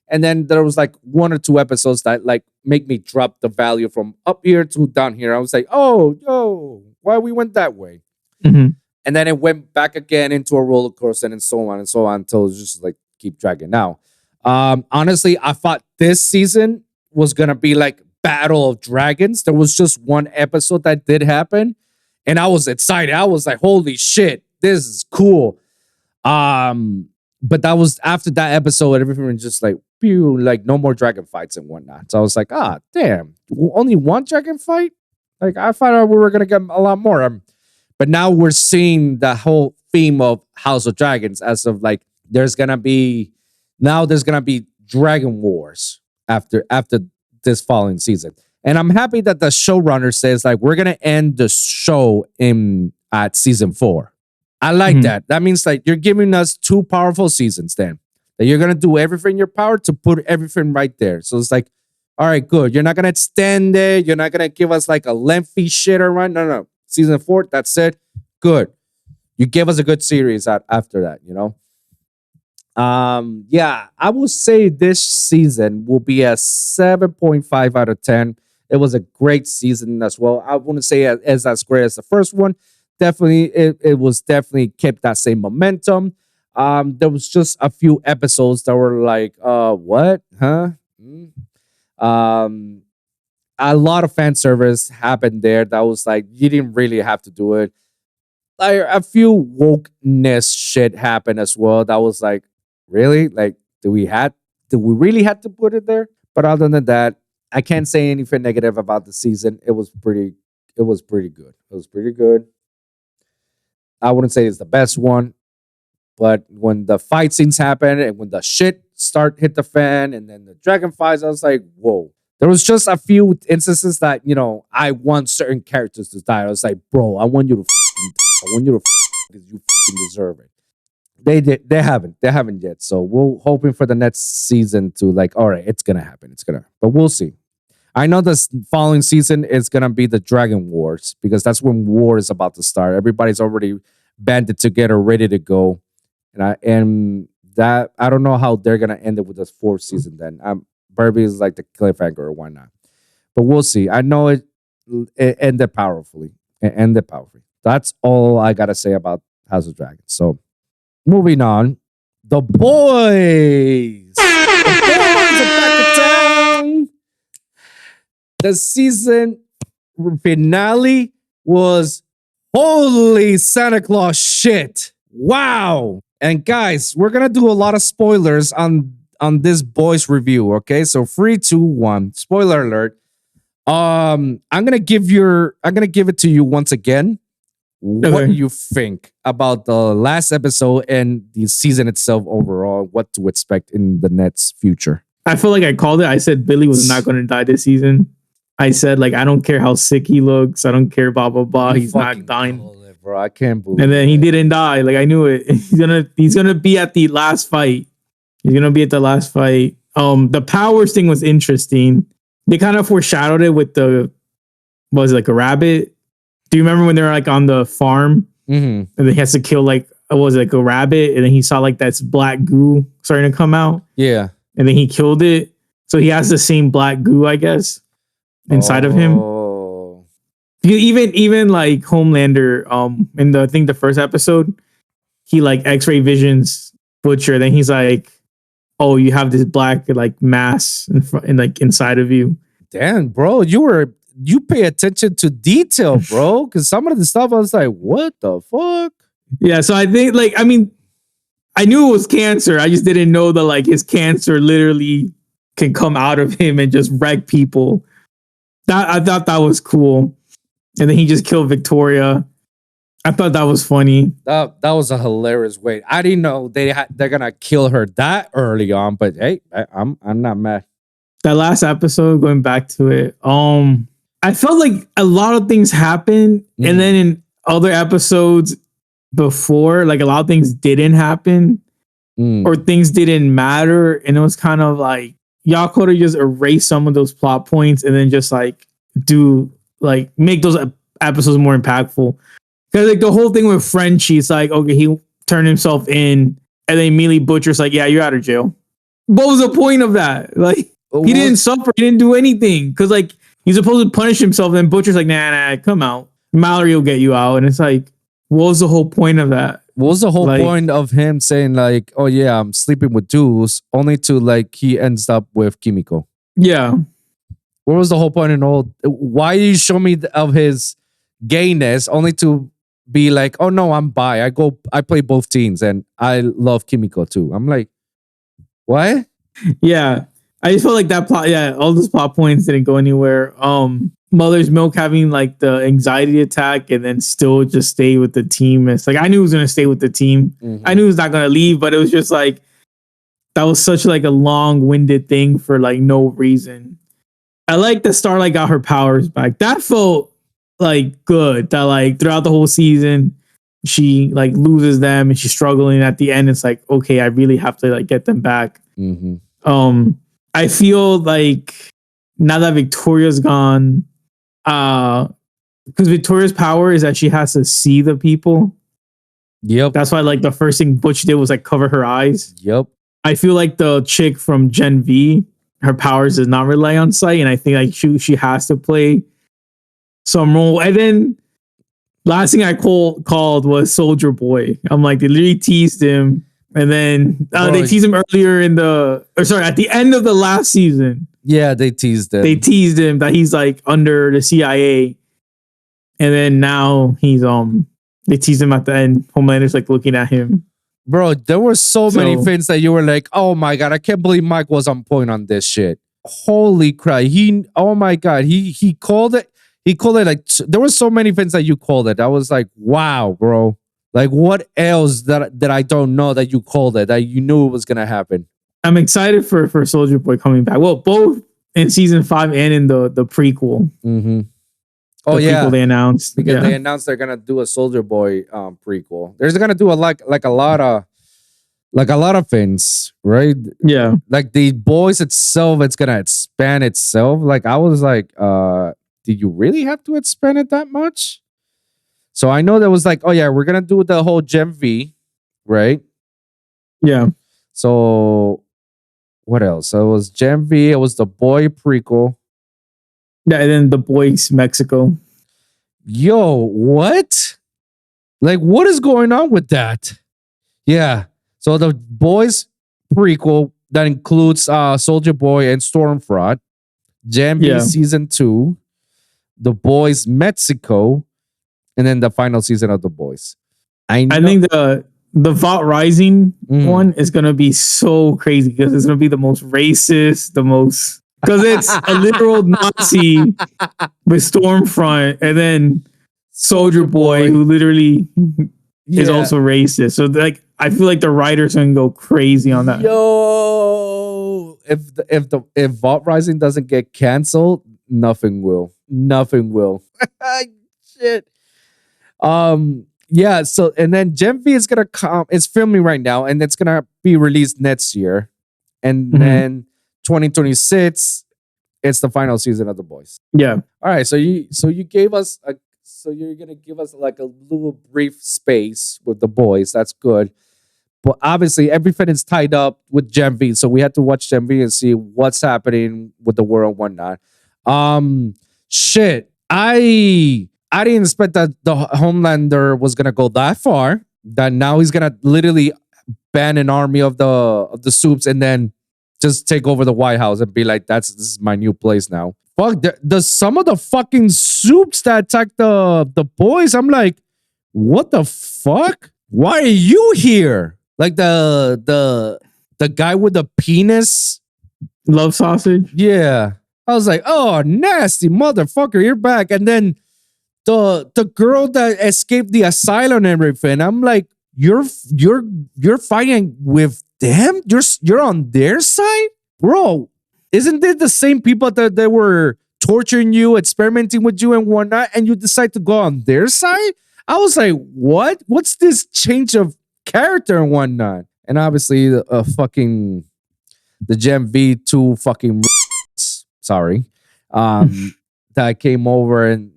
And then there was like 1 or 2 episodes that like make me drop the value from up here to down here. I was like, oh, yo, why we went that way? Mm-hmm. And then it went back again into a roller coaster and so on until it was just like keep dragging. Now, honestly, I thought this season was gonna be like Battle of Dragons. There was just 1 episode that did happen, and I was excited. I was like, holy shit, this is cool. But that was after that episode, everything was just like, pew, like no more dragon fights and whatnot. So I was like, damn, only 1 dragon fight? Like I thought we were gonna get a lot more. But now we're seeing the whole theme of House of Dragons as of like there's gonna be dragon wars after this following season. And I'm happy that the showrunner says like we're gonna end the show at season 4. I like that. That means like you're giving us 2 powerful seasons then. That you're gonna do everything in your power to put everything right there. So it's like, all right, good. You're not gonna extend it. You're not gonna give us like a lengthy shit around. No. Season 4, that's it. Good. You gave us a good series after that, Yeah, I will say this season will be a 7.5 out of 10. It was a great season as well. I wouldn't say as great as the first one. Definitely, it was definitely kept that same momentum. There was just a few episodes that were like, what? Huh? A lot of fan service happened there. That was like, you didn't really have to do it. Like a few wokeness shit happened as well. That was like, really? Like, do we really have to put it there? But other than that, I can't say anything negative about the season. It was pretty good. I wouldn't say it's the best one, but when the fight scenes happen and when the shit hit the fan and then the dragon fights, I was like, whoa. There was just a few instances that, I want certain characters to die. I was like, bro, I want you to because you deserve it. They haven't yet. So we're hoping for the next season to like, all right, it's gonna happen. But we'll see. I know this following season is gonna be the Dragon Wars because that's when war is about to start. Everybody's already banded together, ready to go, and I don't know how they're gonna end it with this 4th season. Then Barbie is like the cliffhanger or whatnot. but we'll see. I know it ended powerfully. It ended powerfully. That's all I gotta say about House of Dragons. So moving on, the boys. The boys are back in town. The season finale was holy Santa Claus shit. Wow. And guys, we're gonna do a lot of spoilers on this boys review. Okay, so 3, 2, 1. Spoiler alert. I'm gonna give it to you once again. What do you think about the last episode and the season itself overall? What to expect in the next future? I feel like I called it. I said Billy was not going to die this season. I said, like, I don't care how sick he looks. I don't care, blah, blah, blah. He's not dying. It, bro. I can't believe it. And then he didn't die. Like, I knew it. He's gonna be at the last fight. He's gonna be at the last fight. The powers thing was interesting. They kind of foreshadowed it with was it like a rabbit? Do you remember when they were like on the farm and then he has to kill like a rabbit, and then he saw like that's black goo starting to come out? Yeah. And then he killed it. So he has the same black goo, I guess, inside of him. Even like Homelander, in I think the first episode, he like X-ray visions Butcher. Then he's like, "Oh, you have this black like mass like inside of you." Damn, bro, you pay attention to detail, bro. Because some of the stuff I was like, "What the fuck?" Yeah, so I think like I knew it was cancer. I just didn't know that like his cancer literally can come out of him and just wreck people. I thought that was cool. And then he just killed Victoria. I thought that was funny. That was a hilarious way. I didn't know they're gonna kill her that early on, but hey, I'm not mad. That last episode, going back to it, I felt like a lot of things happened, and then in other episodes before, like a lot of things didn't happen, or things didn't matter, and it was kind of like y'all could have just erased some of those plot points and then just like make those episodes more impactful. Because like the whole thing with Frenchie, it's like, okay, he turned himself in, and then immediately Butcher's like, yeah, you're out of jail. What was the point of that? Like, he didn't suffer, he didn't do anything. Because like he's supposed to punish himself, and Butcher's like, nah, come out. Mallory will get you out. And it's like, what was the whole point of that? What was the whole point of him saying like, oh yeah, I'm sleeping with dudes, only to like he ends up with Kimiko? Yeah. What was the whole point in all? Why did you show me of his gayness only to be like, oh no, I'm bi. I play both teams and I love Kimiko too. I'm like, what? Yeah. I just felt like that plot, all those plot points didn't go anywhere. Mother's Milk having like the anxiety attack and then still just stay with the team. It's like, I knew he was going to stay with the team. I knew he was not going to leave, but it was just like, that was such like a long-winded thing for like no reason. I like that Starlight got her powers back. That felt like good. That like throughout the whole season, she like loses them and she's struggling. At the end, it's like, okay, I really have to like get them back. I feel like now that Victoria's gone, because Victoria's power is that she has to see the people. Yep. That's why like the first thing Butch did was like cover her eyes. Yep. I feel like the chick from Gen V, her powers does not rely on sight, and I think like she has to play some role. And then last thing I called was Soldier Boy. I'm like, they literally teased him, and then they teased him earlier at the end of the last season. Yeah, they teased him. They teased him that he's like under the CIA, and then now he's they teased him at the end. Homelander's like looking at him. Bro, there were so many things that you were like, oh my God, I can't believe Mike was on point on this shit. Holy crap. Oh my God. He called it. He called it like, there were so many things that you called it. I was like, wow, bro. Like what else that I don't know that you called it, that you knew it was going to happen? I'm excited for Soldier Boy coming back. Well, both in season 5 and in the prequel. Oh yeah, they announced because they announced they're gonna do a Soldier Boy prequel. They're gonna do a lot of things, right? Yeah, like the boys itself, it's gonna expand itself. Like I was like, did you really have to expand it that much? So I know there was like, oh yeah, we're gonna do the whole Gen V, right? Yeah. So what else? So it was Gen V. It was the boy prequel. Yeah, and then The Boys Mexico. Yo, what? Like, what is going on with that? Yeah. So The Boys prequel that includes Soldier Boy and Stormfront, Gen V season 2, The Boys Mexico, and then the final season of The Boys. I think the VOT Rising one is gonna be so crazy because it's gonna be the most racist, because it's a literal Nazi with Stormfront, and then Soldier Boy, who literally is also racist. So like, I feel like the writers can go crazy on that. Yo, if VOT Rising doesn't get canceled, nothing will. Nothing will. Shit. Yeah. So and then Gen V is gonna come. It's filming right now, and it's gonna be released next year, and then 2026, it's the final season of The Boys. Yeah. All right. So you gave us so you're gonna give us like a little brief space with The Boys. That's good. But obviously everything is tied up with Gen V. So we had to watch Gen V and see what's happening with the world and whatnot. Shit. I didn't expect that the Homelander was gonna go that far. That now he's gonna literally ban an army of the Supes and then just take over the White House and be like, this is my new place now. Fuck, some of the fucking Supes that attacked the Boys, I'm like, what the fuck? Why are you here? Like the guy with the penis, love sausage. Yeah, I was like, oh, nasty motherfucker, you're back. And then the girl that escaped the asylum and everything, I'm like, you're fighting with them? You're on their side, bro. Isn't it the same people that they were torturing you, experimenting with you and whatnot, and you decide to go on their side? I was like, what? What's this change of character and whatnot? And obviously, the Gen V2 fucking sorry, that came over and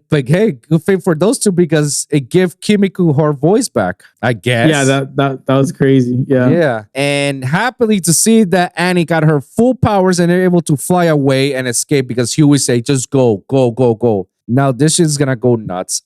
but hey, good thing for those two because it gave Kimiko her voice back, I guess. Yeah, that was crazy. Yeah, and happily to see that Annie got her full powers and they're able to fly away and escape because Huey say, just go. Now this shit's gonna go nuts.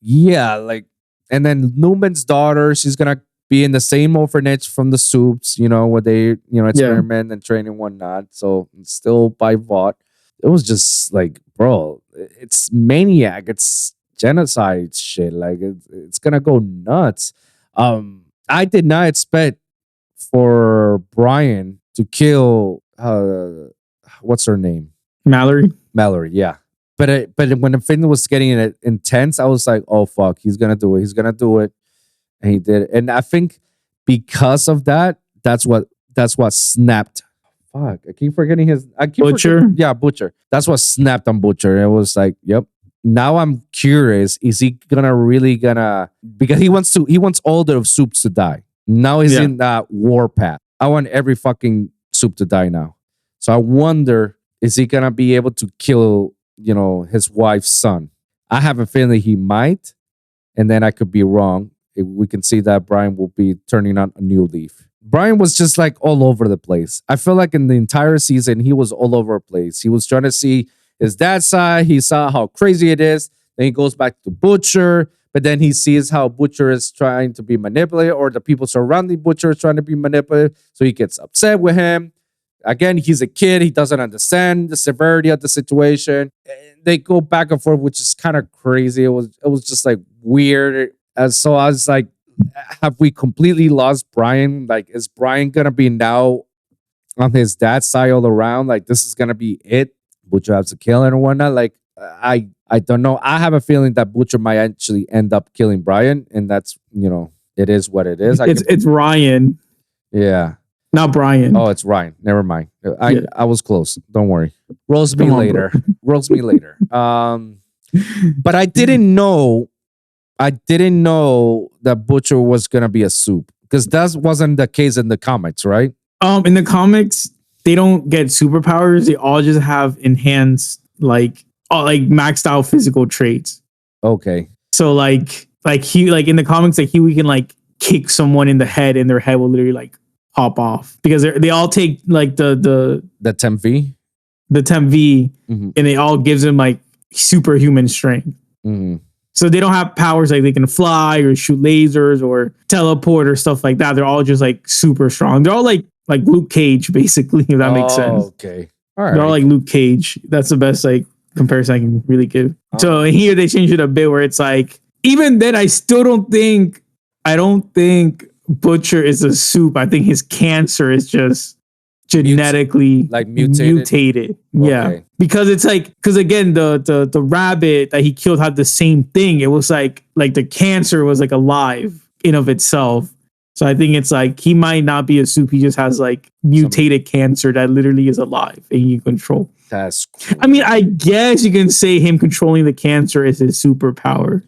Yeah, like, and then Newman's daughter, she's gonna be in the same orphanage from the Supes, where they, experiment and train and whatnot. So it's still by VOT. It was just like, bro, it's maniac, it's genocide shit. Like it's gonna go nuts. I did not expect for Brian to kill what's her name? Mallory, yeah. But when the thing was getting intense, I was like, oh fuck, he's gonna do it. And he did it. And I think because of that, that's what snapped. Fuck, I keep forgetting his. Butcher. Butcher. That's what snapped on Butcher. It was like, yep. Now I'm curious. Is he gonna because he wants all the Supes to die. Now he's in that war path. I want every fucking Supe to die now. So I wonder, is he gonna be able to kill, his wife's son? I have a feeling he might, and then I could be wrong. We can see that Brian will be turning on a new leaf. Brian was just like all over the place. I feel like in the entire season, he was all over the place. He was trying to see his dad's side. He saw how crazy it is. Then he goes back to Butcher, but then he sees how Butcher is trying to be manipulated, or the people surrounding Butcher is trying to be manipulated. So he gets upset with him. Again, he's a kid. He doesn't understand the severity of the situation. They go back and forth, which is kind of crazy. It was just like weird. And so I was like, have we completely lost Brian? Like, is Brian going to be now on his dad's side all around? Like, this is going to be it? Butcher has to kill him or whatnot? Like, I don't know. I have a feeling that Butcher might actually end up killing Brian. And that's, it is what it is. It's Ryan. Yeah. Not Brian. Oh, it's Ryan. Never mind. I was close. Don't worry. Roast me later. But I didn't know that Butcher was gonna be a Supe because that wasn't the case in the comics, right? In the comics, they don't get superpowers. They all just have enhanced, like maxed out physical traits. Okay. So like in the comics, like Huey can like kick someone in the head, and their head will literally like pop off because they all take like the 10V. the Temp V, Mhm. and it all gives him like superhuman strength. Mhm. So they don't have powers like they can fly or shoot lasers or teleport or stuff like that. They're all just like super strong. They're all like Luke Cage, basically, if that makes sense. Okay. All They're all right. like Luke Cage. That's the best like comparison I can really give. So here they changed it a bit where it's like, even then I still don't think Butcher is a soup. I think his cancer is just genetically like mutated? Yeah. Okay. Because it's like, because again, the rabbit that he killed had the same thing. It was like the cancer was like alive in of itself. So I think it's like he might not be a soup. He just has like mutated cancer that literally is alive and you control. That's cool. I mean, I guess you can say him controlling the cancer is his superpower.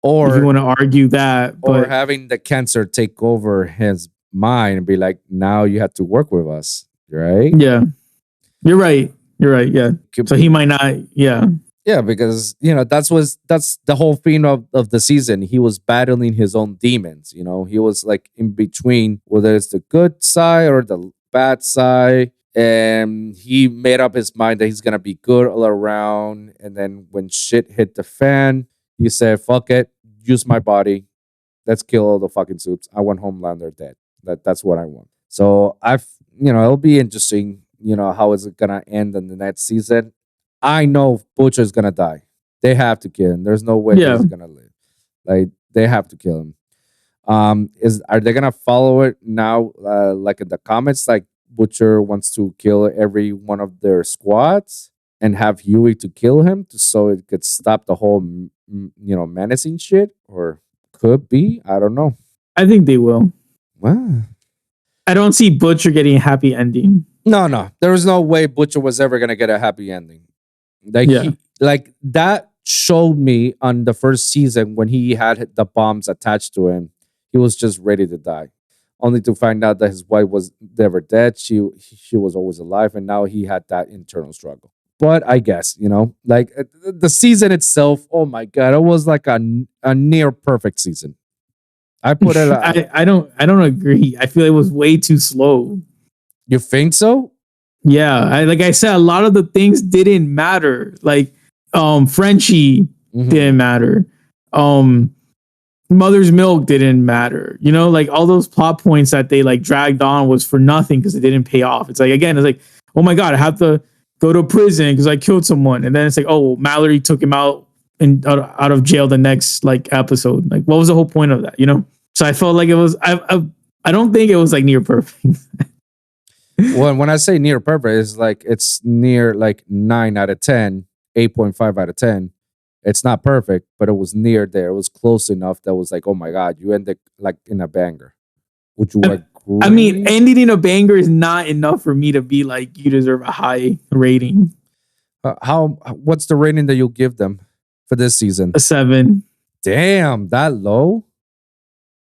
Or if you want to argue that, or having the cancer take over his mind and be like, now you have to work with us, right? Yeah, you're right. Yeah. So he might not. Yeah. Yeah, because that's the whole theme of the season. He was battling his own demons. He was like in between, whether it's the good side or the bad side. And he made up his mind that he's gonna be good all around. And then when shit hit the fan, he said, fuck it, use my body. Let's kill all the fucking soups. I want Homelander dead. That's what I want. So it'll be interesting, how is it gonna end in the next season. I know Butcher's gonna die. They have to kill him. There's no way he's gonna live. Like, they have to kill him. Are they gonna follow it now? Like in the comments, like Butcher wants to kill every one of their squads and have Huey to kill him so it could stop the whole menacing shit, or could be. I don't know. I think they will. Wow. I don't see Butcher getting a happy ending. No. There was no way Butcher was ever gonna get a happy ending. Like that showed me on the first season when he had the bombs attached to him. He was just ready to die, only to find out that his wife was never dead. She was always alive, and now he had that internal struggle. But I guess like the season itself. Oh my god, it was like a near perfect season. I put it. I don't agree. I feel it was way too slow. You think so? Yeah, like I said, a lot of the things didn't matter. Like Frenchie didn't matter. Mother's Milk didn't matter. Like all those plot points that they like dragged on was for nothing because it didn't pay off. It's like, again, it's like, oh my god, I have to go to prison because I killed someone, and then it's like, oh, Mallory took him out and out of jail the next like episode. Like, what was the whole point of that? So I felt like it was. I don't think it was like near perfect. Well, when I say near perfect, it's like it's near like 9 out of 10, 8.5 out of 10. It's not perfect, but it was near there. It was close enough that was like, oh my god, you ended like in a banger. Would you agree? I mean, ending in a banger is not enough for me to be like, you deserve a high rating. What's the rating that you'll give them for this season? A 7. Damn, that low?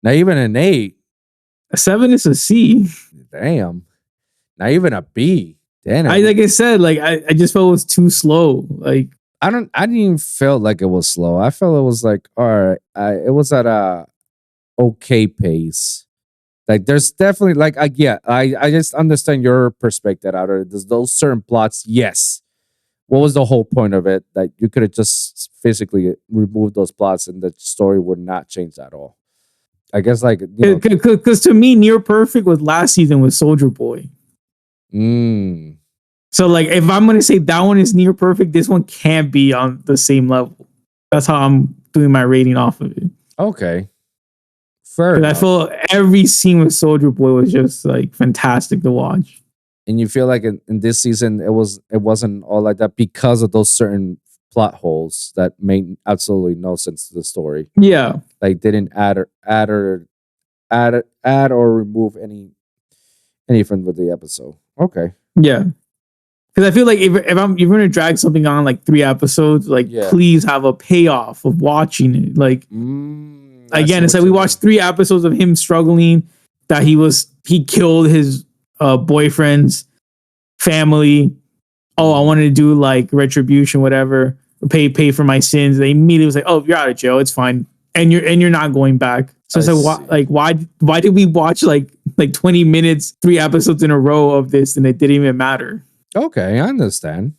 Not even an 8. A 7 is a C. Damn. Not even a B. Damn. Like I said, like I just felt it was too slow. Like I didn't even feel like it was slow. I felt it was like, all right, it was at a okay pace. Like there's definitely like I just understand your perspective out of it. There's those certain plots, yes. What was the whole point of it? That you could have just physically removed those plots and the story would not change at all. I guess like because to me, near perfect was last season with Soldier Boy. So like if I'm gonna say that one is near perfect, this one can't be on the same level. That's how I'm doing my rating off of it. Okay. Fair enough. I feel every scene with Soldier Boy was just like fantastic to watch. And you feel like in this season it wasn't all like that because of those certain plot holes that made absolutely no sense to the story. Yeah. Like didn't add or remove anything with the episode. Okay. Yeah. Because I feel like if you're going to drag something on like 3 episodes, like please have a payoff of watching it. Like again, it's like we watched 3 episodes of him struggling, that he killed his boyfriend's family. Oh, I wanted to do like retribution, whatever, pay for my sins. They immediately was like, oh, you're out of jail. It's fine. And you're not going back. So it's like, why did we watch like 20 minutes, 3 episodes in a row of this and it didn't even matter? Okay, I understand.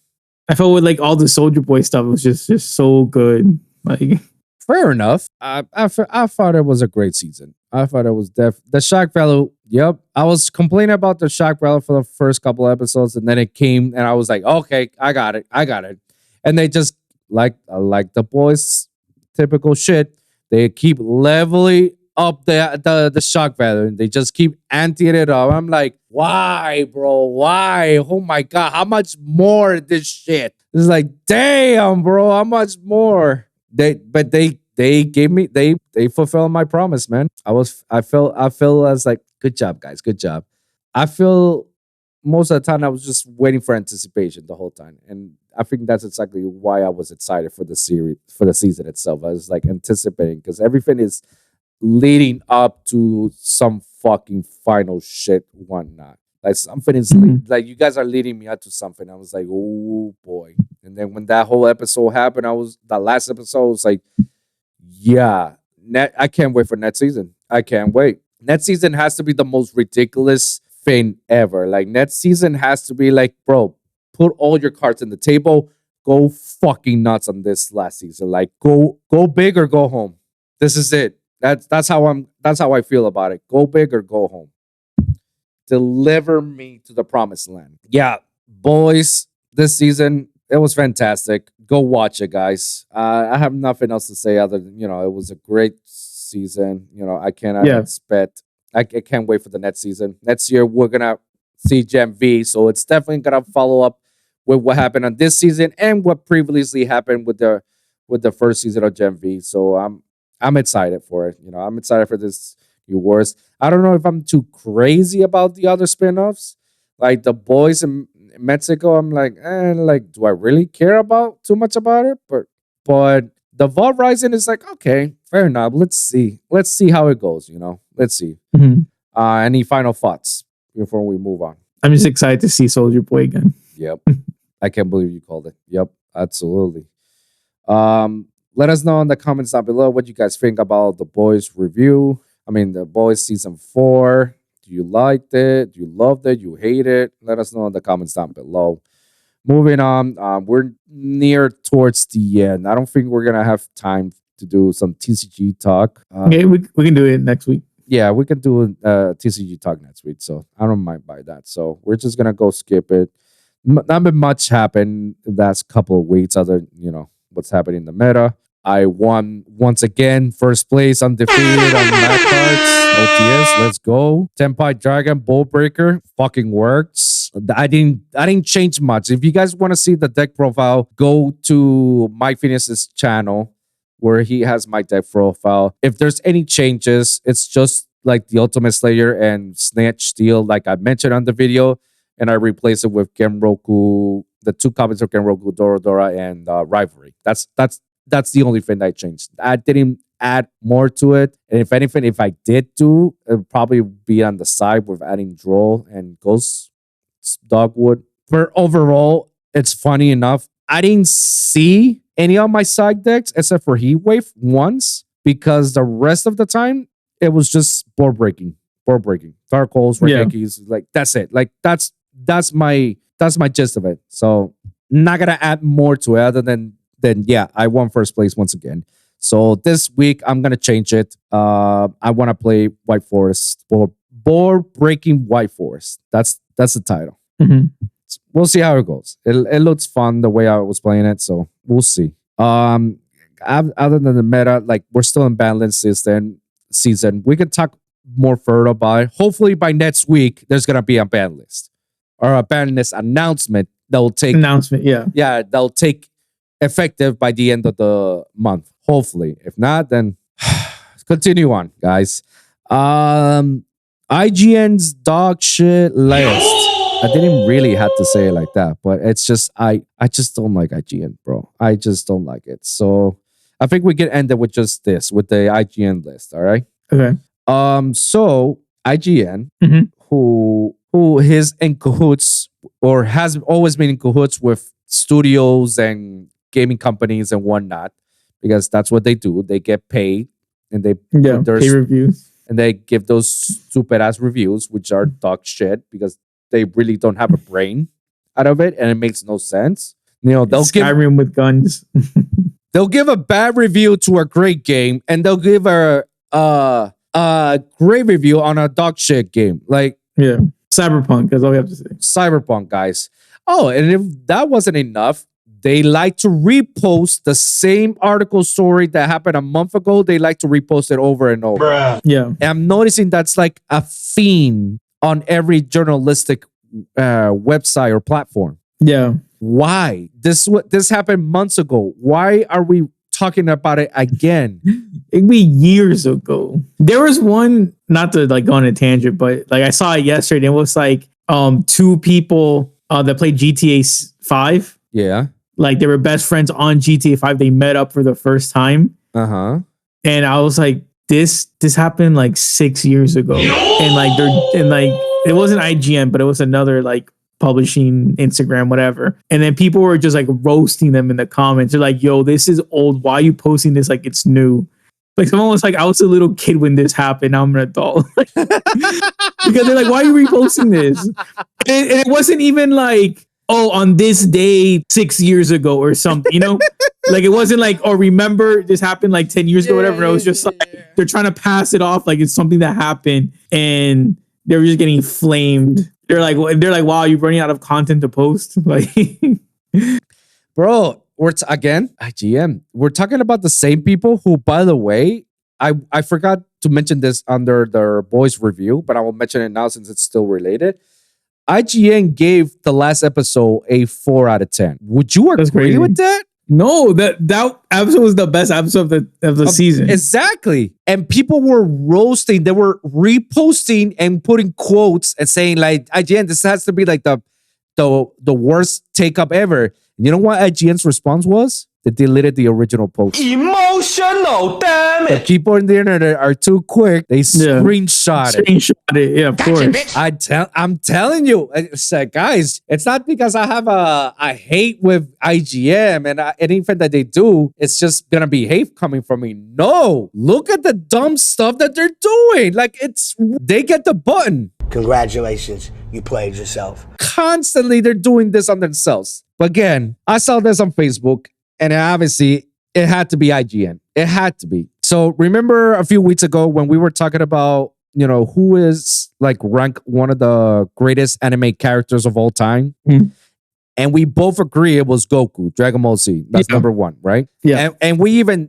I felt with like all the Soldier Boy stuff was just so good. Like Fair enough. I thought it was a great season. I thought it was the shock value. Yep, I was complaining about the shock value for the first couple episodes, and then it came, and I was like, okay, I got it. And they just like the boys, typical shit. They keep leveling up the shock value, and they just keep anteing it up. I'm like, why, bro? Why? Oh my god, how much more of this shit? It's like, damn, bro, how much more? They gave me they fulfilled my promise, man. I feel as like, good job, guys, good job. I feel most of the time I was just waiting for anticipation the whole time, and I think that's exactly why I was excited for the series, for the season itself. I was like anticipating because everything is leading up to some fucking final shit, whatnot. Like something is like you guys are leading me up to something. I was like, oh boy. And then when that whole episode happened, that last episode was like, yeah, I can't wait for next season. I can't wait. Next season has to be the most ridiculous thing ever. Like next season has to be like, bro, put all your cards on the table. Go fucking nuts on this last season. Like go big or go home. This is it. That's how I feel about it. Go big or go home. Deliver me to the promised land. Yeah, boys, this season it was fantastic. Go watch it, guys. I have nothing else to say other than it was a great season. I cannot expect. I can't wait for the next season. Next year we're gonna see Gen V, so it's definitely gonna follow up with what happened on this season and what previously happened with the first season of Gen V. So I'm excited for it. I'm excited for this new wars. I don't know if I'm too crazy about the other spin-offs. Like the boys in Mexico, I'm like, do I really care about too much about it? But the Vault Rising is like, okay, fair enough. Let's see how it goes. Let's see. Any final thoughts before we move on? I'm just excited to see Soldier Boy again. Yep, I can't believe you called it. Yep, absolutely. Let us know in the comments down below what you guys think about the Boys review. I mean, the Boys season 4. Do you liked it? Do you loved it? You hate it? Let us know in the comments down below. Moving on, we're near towards the end. I don't think we're gonna have time to do some TCG talk. Okay, we can do it next week. Yeah, we can do TCG talk next week, so I don't mind by that. So we're just gonna go skip it. Not been much happened in the last couple of weeks, other what's happening in the meta. I won once again, first place, undefeated on Mac cards. OTS, let's go. Tenpai Dragon Bowl Breaker fucking works. I didn't change much. If you guys want to see the deck profile, go to Mike Phineas's channel where he has my deck profile. If there's any changes, it's just like the Ultimate Slayer and Snatch Steel, like I mentioned on the video, and I replace it with Genroku, the 2 copies of Genroku, Dora, and Rivalry. That's the only thing that I changed. I didn't add more to it. And if anything, if I did do, it would probably be on the side with adding Droll and Ghost Dogwood. But overall, it's funny enough. I didn't see any of my side decks except for Heatwave once, because the rest of the time, it was just board breaking. Dark Holes, Yankees, like that's it. Like that's my gist of it. So not gonna add more to it other than yeah, I won first place once again. So this week I'm gonna change it. I want to play White Forest, or board breaking White Forest. That's the title. We'll see how it goes. It looks fun the way I was playing it, so we'll see. Other than the meta, like we're still in balance season. We can talk more further about it. Hopefully by next week there's gonna be a ban list or a ban list announcement that will take that'll take effective by the end of the month. Hopefully. If not, then continue on, guys. IGN's dog shit list. I didn't really have to say it like that, but it's just I just don't like IGN, bro. I just don't like it. So I think we can end it with just this, with the IGN list. All right. Okay. So IGN, who is in cahoots or has always been in cahoots with studios and gaming companies and whatnot, because that's what they do. They get paid and they pay reviews, and they give those stupid ass reviews, which are dog shit because they really don't have a brain. out of it, and it makes no sense. You know, they'll give Skyrim with guns. they'll give a bad review to a great game, and they'll give a great review on a dog shit game. Like, yeah, Cyberpunk. That's all we have to say. Cyberpunk, guys. Oh, and if that wasn't enough, they like to repost the same article story that happened a month ago. They like to repost it over and over. Bruh. Yeah. And I'm noticing that's like a theme on every journalistic website or platform. Yeah. Why? This happened months ago. Why are we talking about it again? It'd be years ago. There was one, not to like go on a tangent, but like I saw it yesterday. And it was like two people that played GTA 5. Yeah. Like they were best friends on GTA 5. They met up for the first time. Uh-huh. And I was like, this happened like 6 years ago. And like it wasn't IGN, but it was another like publishing, Instagram, whatever. And then people were just like roasting them in the comments. They're like, yo, this is old. Why are you posting this like it's new? Like someone was like, I was a little kid when this happened. Now I'm an adult. Because they're like, why are you reposting this? And it wasn't even like, oh, on this day 6 years ago or something, you know? Like it wasn't like, oh, remember this happened like 10 years ago, whatever. It was just like they're trying to pass it off like it's something that happened, and they were just getting flamed. They're like, wow, you're running out of content to post. Like, bro, again, IGN. We're talking about the same people who, by the way, I forgot to mention this under their boys review, but I will mention it now since it's still related. IGN gave the last episode a 4 out of 10. Would you agree with that? No, that episode was the best episode of the season. Exactly. And people were roasting, they were reposting and putting quotes and saying like, IGN, this has to be like the worst take-up ever. You know what IGN's response was? They deleted the original post. Emotional, damn The it. people on the internet are too quick. They screenshot it. Screenshot it, yeah, of course. I'm telling you, it's like, guys, it's not because I have a hate with IGN and anything that they do, it's just gonna be hate coming from me. No, look at the dumb stuff that they're doing. Like they get the button. Congratulations, you played yourself. Constantly, they're doing this on themselves. But again, I saw this on Facebook, and obviously, it had to be IGN. It had to be. So remember a few weeks ago when we were talking about, you know, who is like ranked one of the greatest anime characters of all time? Mm. And we both agree it was Goku, Dragon Ball Z. That's number one, right? Yeah. And we even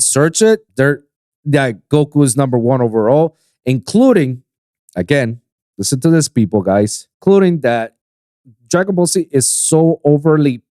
search it. Goku is number one overall, including, again, listen to this, people, guys, including that Dragon Ball Z is so overly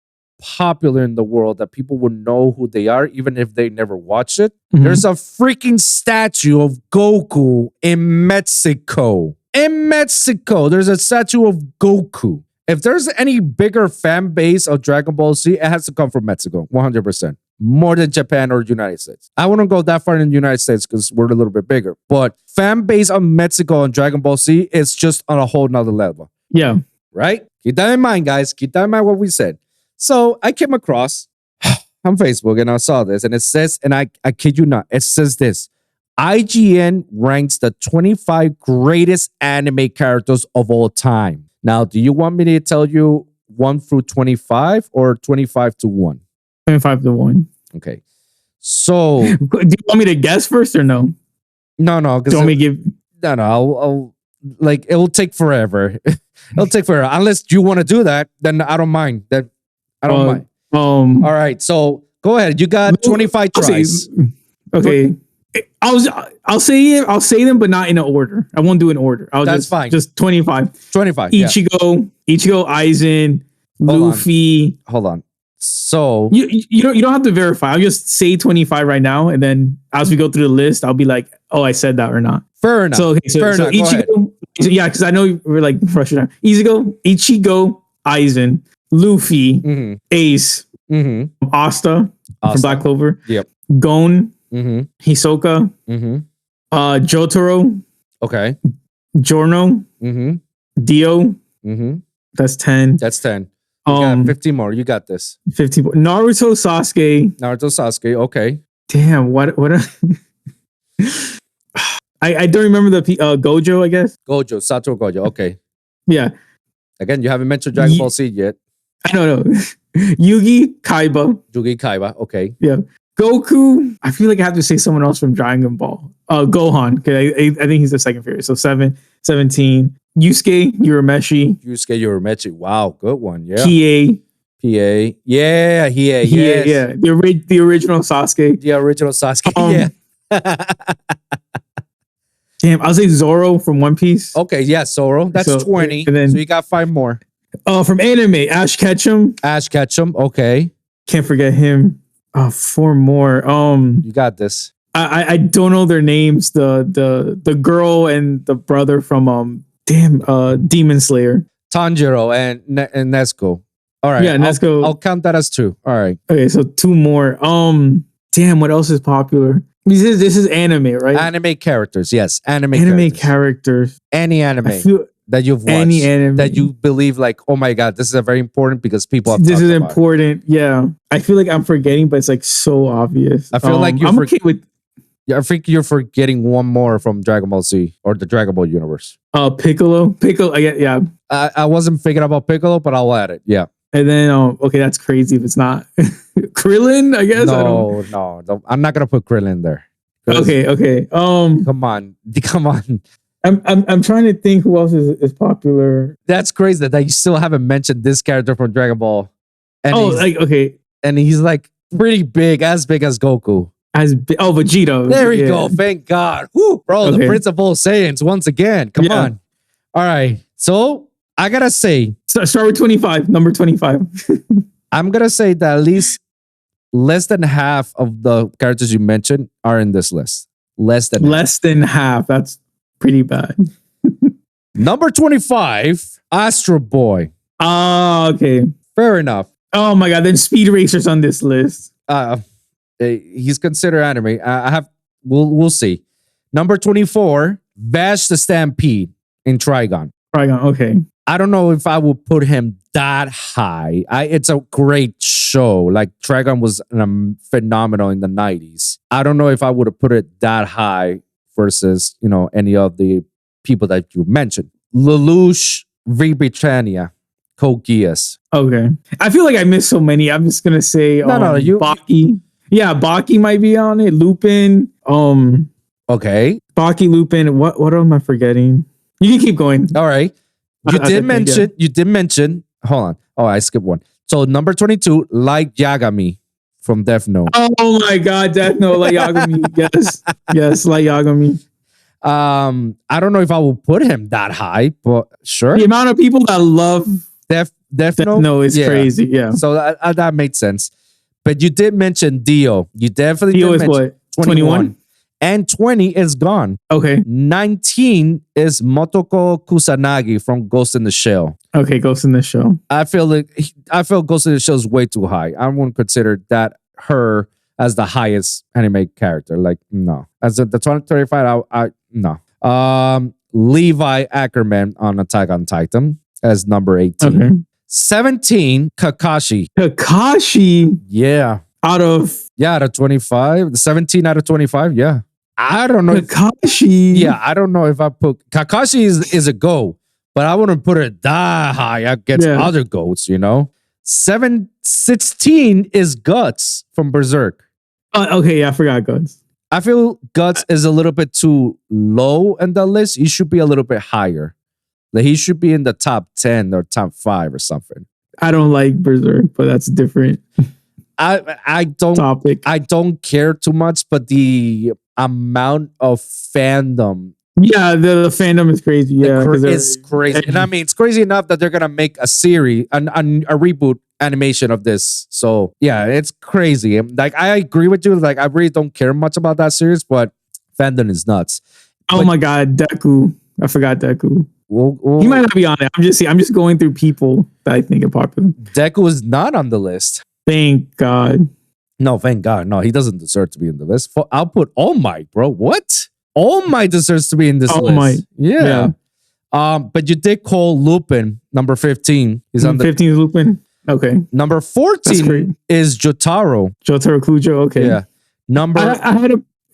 popular in the world that people would know who they are even if they never watched it. Mm-hmm. There's a freaking statue of Goku in Mexico. In Mexico, there's a statue of Goku. If there's any bigger fan base of Dragon Ball Z, it has to come from Mexico, 100%. More than Japan or United States. I wouldn't go that far in the United States because we're a little bit bigger. But fan base of Mexico and Dragon Ball Z is just on a whole nother level. Yeah. Right? Keep that in mind, guys. Keep that in mind what we said. So I came across on Facebook and I saw this, and it says, and I kid you not, it says this: IGN ranks the 25 greatest anime characters of all time. Now, do you want me to tell you 1 through 25 or 25 to 1? 25 to 1. Okay. So do you want me to guess first or no? No. Do you want me to give? No. I'll like, it will take forever. It'll take forever. Unless you want to do that, then I don't mind. I don't mind. All right. So go ahead. You got 25 tries. Okay. I'll say them, but not in an order. I won't do an order. That's fine. Just 25. 25. Ichigo, Aizen, Luffy. Hold on. So you don't have to verify. I'll just say 25 right now, and then as we go through the list, I'll be like, oh, I said that or not. Fair enough. So Ichigo, yeah, because I know we're like frustrated. Ichigo, Aizen, Luffy, mm-hmm. Ace, mm-hmm. Asta from Black Clover. Yep. Gon, mm-hmm. Hisoka, mm-hmm. Jotaro. Okay. Giorno, mm-hmm. Dio. Mm-hmm. That's 10. That's 10. You got 15 more. You got this. 15 more. Naruto, Sasuke. Okay. Damn. What? I don't remember the Gojo. I guess Satoru Gojo. Okay. Yeah. Again, you haven't mentioned Dragon Ball Z yet. I don't know. Yugi Kaiba. Yugi Kaiba. Okay. Yeah. Goku. I feel like I have to say someone else from Dragon Ball. Gohan. Okay, I think he's the second favorite. So 17. Yusuke Urameshi. Wow, good one. Yeah. PA. Yeah. Yes. Yeah. The original Sasuke. Yeah. Damn, I'll say Zoro from One Piece. Okay, yeah, Zoro. That's 20. And then, so you got 5 more. From anime, Ash Ketchum. Okay. Can't forget him. 4 more. You got this. I don't know their names. The girl and the brother from Demon Slayer. Tanjiro and Nezuko. All right. Yeah, Nezuko. I'll count that as 2. All right. Okay, so 2 more. Damn, what else is popular? This is anime, right? Anime characters, yes. Anime characters. Any anime that you've watched. Any anime that you believe like, oh my God, this is a very important because people have this is about important. Yeah. I feel like I'm forgetting, but it's like so obvious. I feel like I'm okay with I think you're forgetting one more from Dragon Ball Z or the Dragon Ball universe. Piccolo. Yeah. I wasn't thinking about Piccolo, but I'll add it. Yeah. And then, okay, that's crazy if it's not Krillin. I guess. No, I'm not gonna put Krillin there. Okay. Come on. I'm trying to think who else is popular. That's crazy that you still haven't mentioned this character from Dragon Ball. And and he's like pretty big, as big as Goku. Vegeta. There we go. Thank God. Woo, bro, the principal Saiyans once again. Come on. All right. So I gotta say, start with 25. Number 25. I'm gonna say that at least less than half of the characters you mentioned are in this list. Less than half. That's pretty bad. Number 25, Astro Boy. Okay. Fair enough. Oh my God. Then Speed Racer's on this list. He's considered anime. We'll see. Number 24, Vash the Stampede in Trigon. Okay. I don't know if I would put him that high. It's a great show. Like Trigon was phenomenal in the 90s. I don't know if I would have put it that high versus, any of the people that you mentioned. Lelouch v. Britannia, Code Geass. Okay. I feel like I missed so many. I'm just going to say Baki. Yeah, Baki might be on it. Lupin. Okay. Baki, Lupin. What am I forgetting? You can keep going. All right. You did mention. Hold on. Oh, I skipped one. So number 22, Light Yagami from Death Note. Oh my God, Death Note, Light Yagami. Yes, Light Yagami. I don't know if I will put him that high, but sure. The amount of people that love Death Note. No, is crazy. Yeah. So that made sense. But you did mention Dio. You definitely Dio did is mention what? 21? And 20 is gone. Okay. 19 is Motoko Kusanagi from Ghost in the Shell. Okay, Ghost in the Shell. I feel Ghost in the Shell is way too high. I wouldn't consider her as the highest anime character. Like, no. As the 2035, no. Levi Ackerman on Attack on Titan as number 18. Okay. 17, Kakashi. Yeah. Out of 25. 17 out of 25. Yeah. I don't know. Kakashi. Yeah, I don't know if I put Kakashi is a go, but I wouldn't put it that high against other goats, 16 is Guts from Berserk. Okay, yeah, I forgot Guts. I feel Guts is a little bit too low in the list. He should be a little bit higher. Like he should be in the top 10 or top 5 or something. I don't like Berserk, but that's different. I don't topic. I don't care too much, but the amount of fandom. Yeah, the fandom is crazy. Yeah, it's crazy. And I mean, it's crazy enough that they're gonna make a series, a reboot animation of this. So yeah, it's crazy. Like I agree with you. Like I really don't care much about that series, but fandom is nuts. Oh my God, Deku! I forgot Deku. He might not be on it. I'm just going through people that I think are popular. Deku is not on the list. Thank God. No, thank God. No, he doesn't deserve to be in the list. I'll put All Might, bro. What? All Might deserves to be in this list. All Might. Yeah. But you did call Lupin number 15. He's on the 15 is Lupin. Okay. Number 14 is Jotaro. Jotaro Kujo. Okay. Yeah.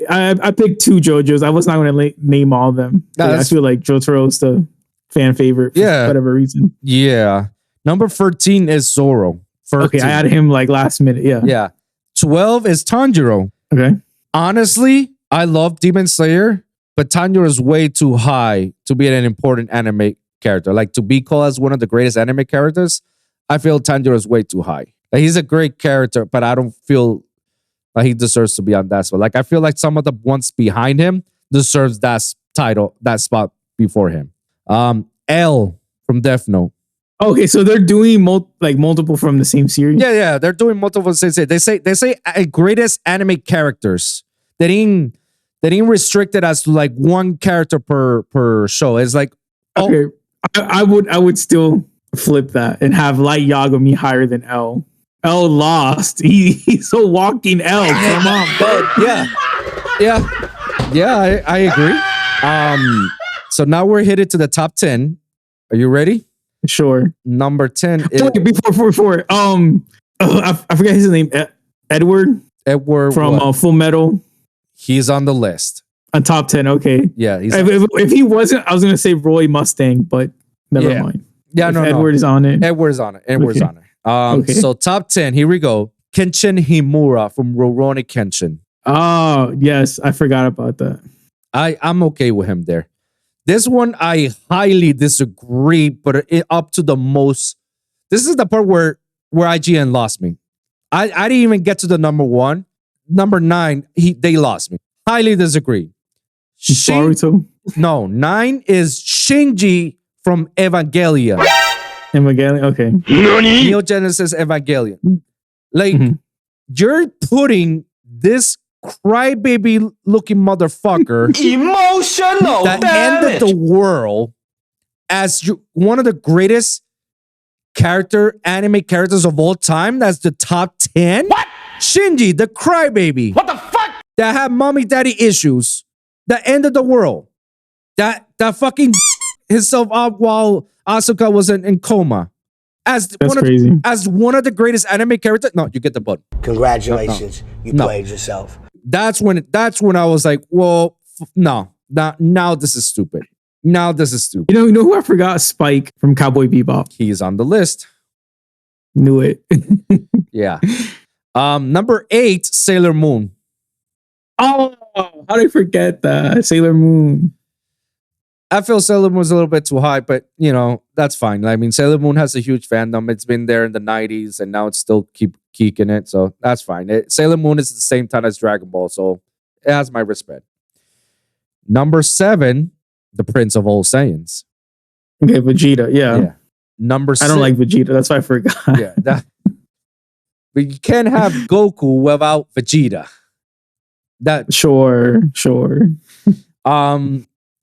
I picked 2 JoJos. I was not going to name all of them. I feel like Jotaro's the fan favorite for whatever reason. Yeah. Number 13 is Zoro. 13. Okay, I added him like last minute. Yeah. Yeah. 12 is Tanjiro. Okay. Honestly, I love Demon Slayer, but Tanjiro is way too high to be an important anime character. Like to be called as one of the greatest anime characters, I feel Tanjiro is way too high. Like, he's a great character, but I don't feel like he deserves to be on that spot. Like I feel like some of the ones behind him deserves that title, that spot before him. L from Death Note. Okay, so they're doing multiple from the same series. Yeah, they're doing multiple. They say greatest anime characters. They didn't restrict it as to like one character per show. It's like okay, I would still flip that and have Light Yagami higher than L. L lost. He's a walking L. Come on, bud. Yeah. I agree. So now we're headed to the top 10. Are you ready? Sure. Number 10 is before. I forgot his name. Edward from Full Metal. He's on the list. On top 10. Okay. Yeah. If he wasn't, I was gonna say Roy Mustang, but never mind. Yeah, no. Edward is on it. Edward's on it. Okay. So top 10. Here we go. Kenshin Himura from Rurouni Kenshin. Oh yes, I forgot about that. I'm okay with him there. This one I highly disagree, but up to the most. This is the part where IGN lost me. I didn't even get to the number 1. Number 9, they lost me. Highly disagree. Boruto? No, 9 is Shinji from Evangelion. Evangelion, okay. Neo Genesis Evangelion. Like, you're putting this crybaby looking motherfucker Emotional that damage. ended the world as one of the greatest anime characters of all time. That's the top 10. What? Shinji, the crybaby. What the fuck? That had mommy daddy issues. That ended the world. That fucking himself up while Asuka was in coma. As one of the greatest anime characters. No, you get the button. Congratulations. You played yourself. That's when I was like, well, no. Now this is stupid. Now this is stupid. You know who I forgot? Spike from Cowboy Bebop. He's on the list. Knew it. Yeah. Number 8, Sailor Moon. Oh, how did I forget that? Sailor Moon. I feel Sailor Moon's a little bit too high, but that's fine. I mean, Sailor Moon has a huge fandom. It's been there in the 90s and now it's still keep kicking it. So that's fine. Sailor Moon is at the same time as Dragon Ball. So it has my respect. Number 7, the Prince of All Saiyans. Okay, Vegeta. Yeah. Number 6. I don't like Vegeta. That's why I forgot. Yeah. But you can't have Goku without Vegeta. Sure.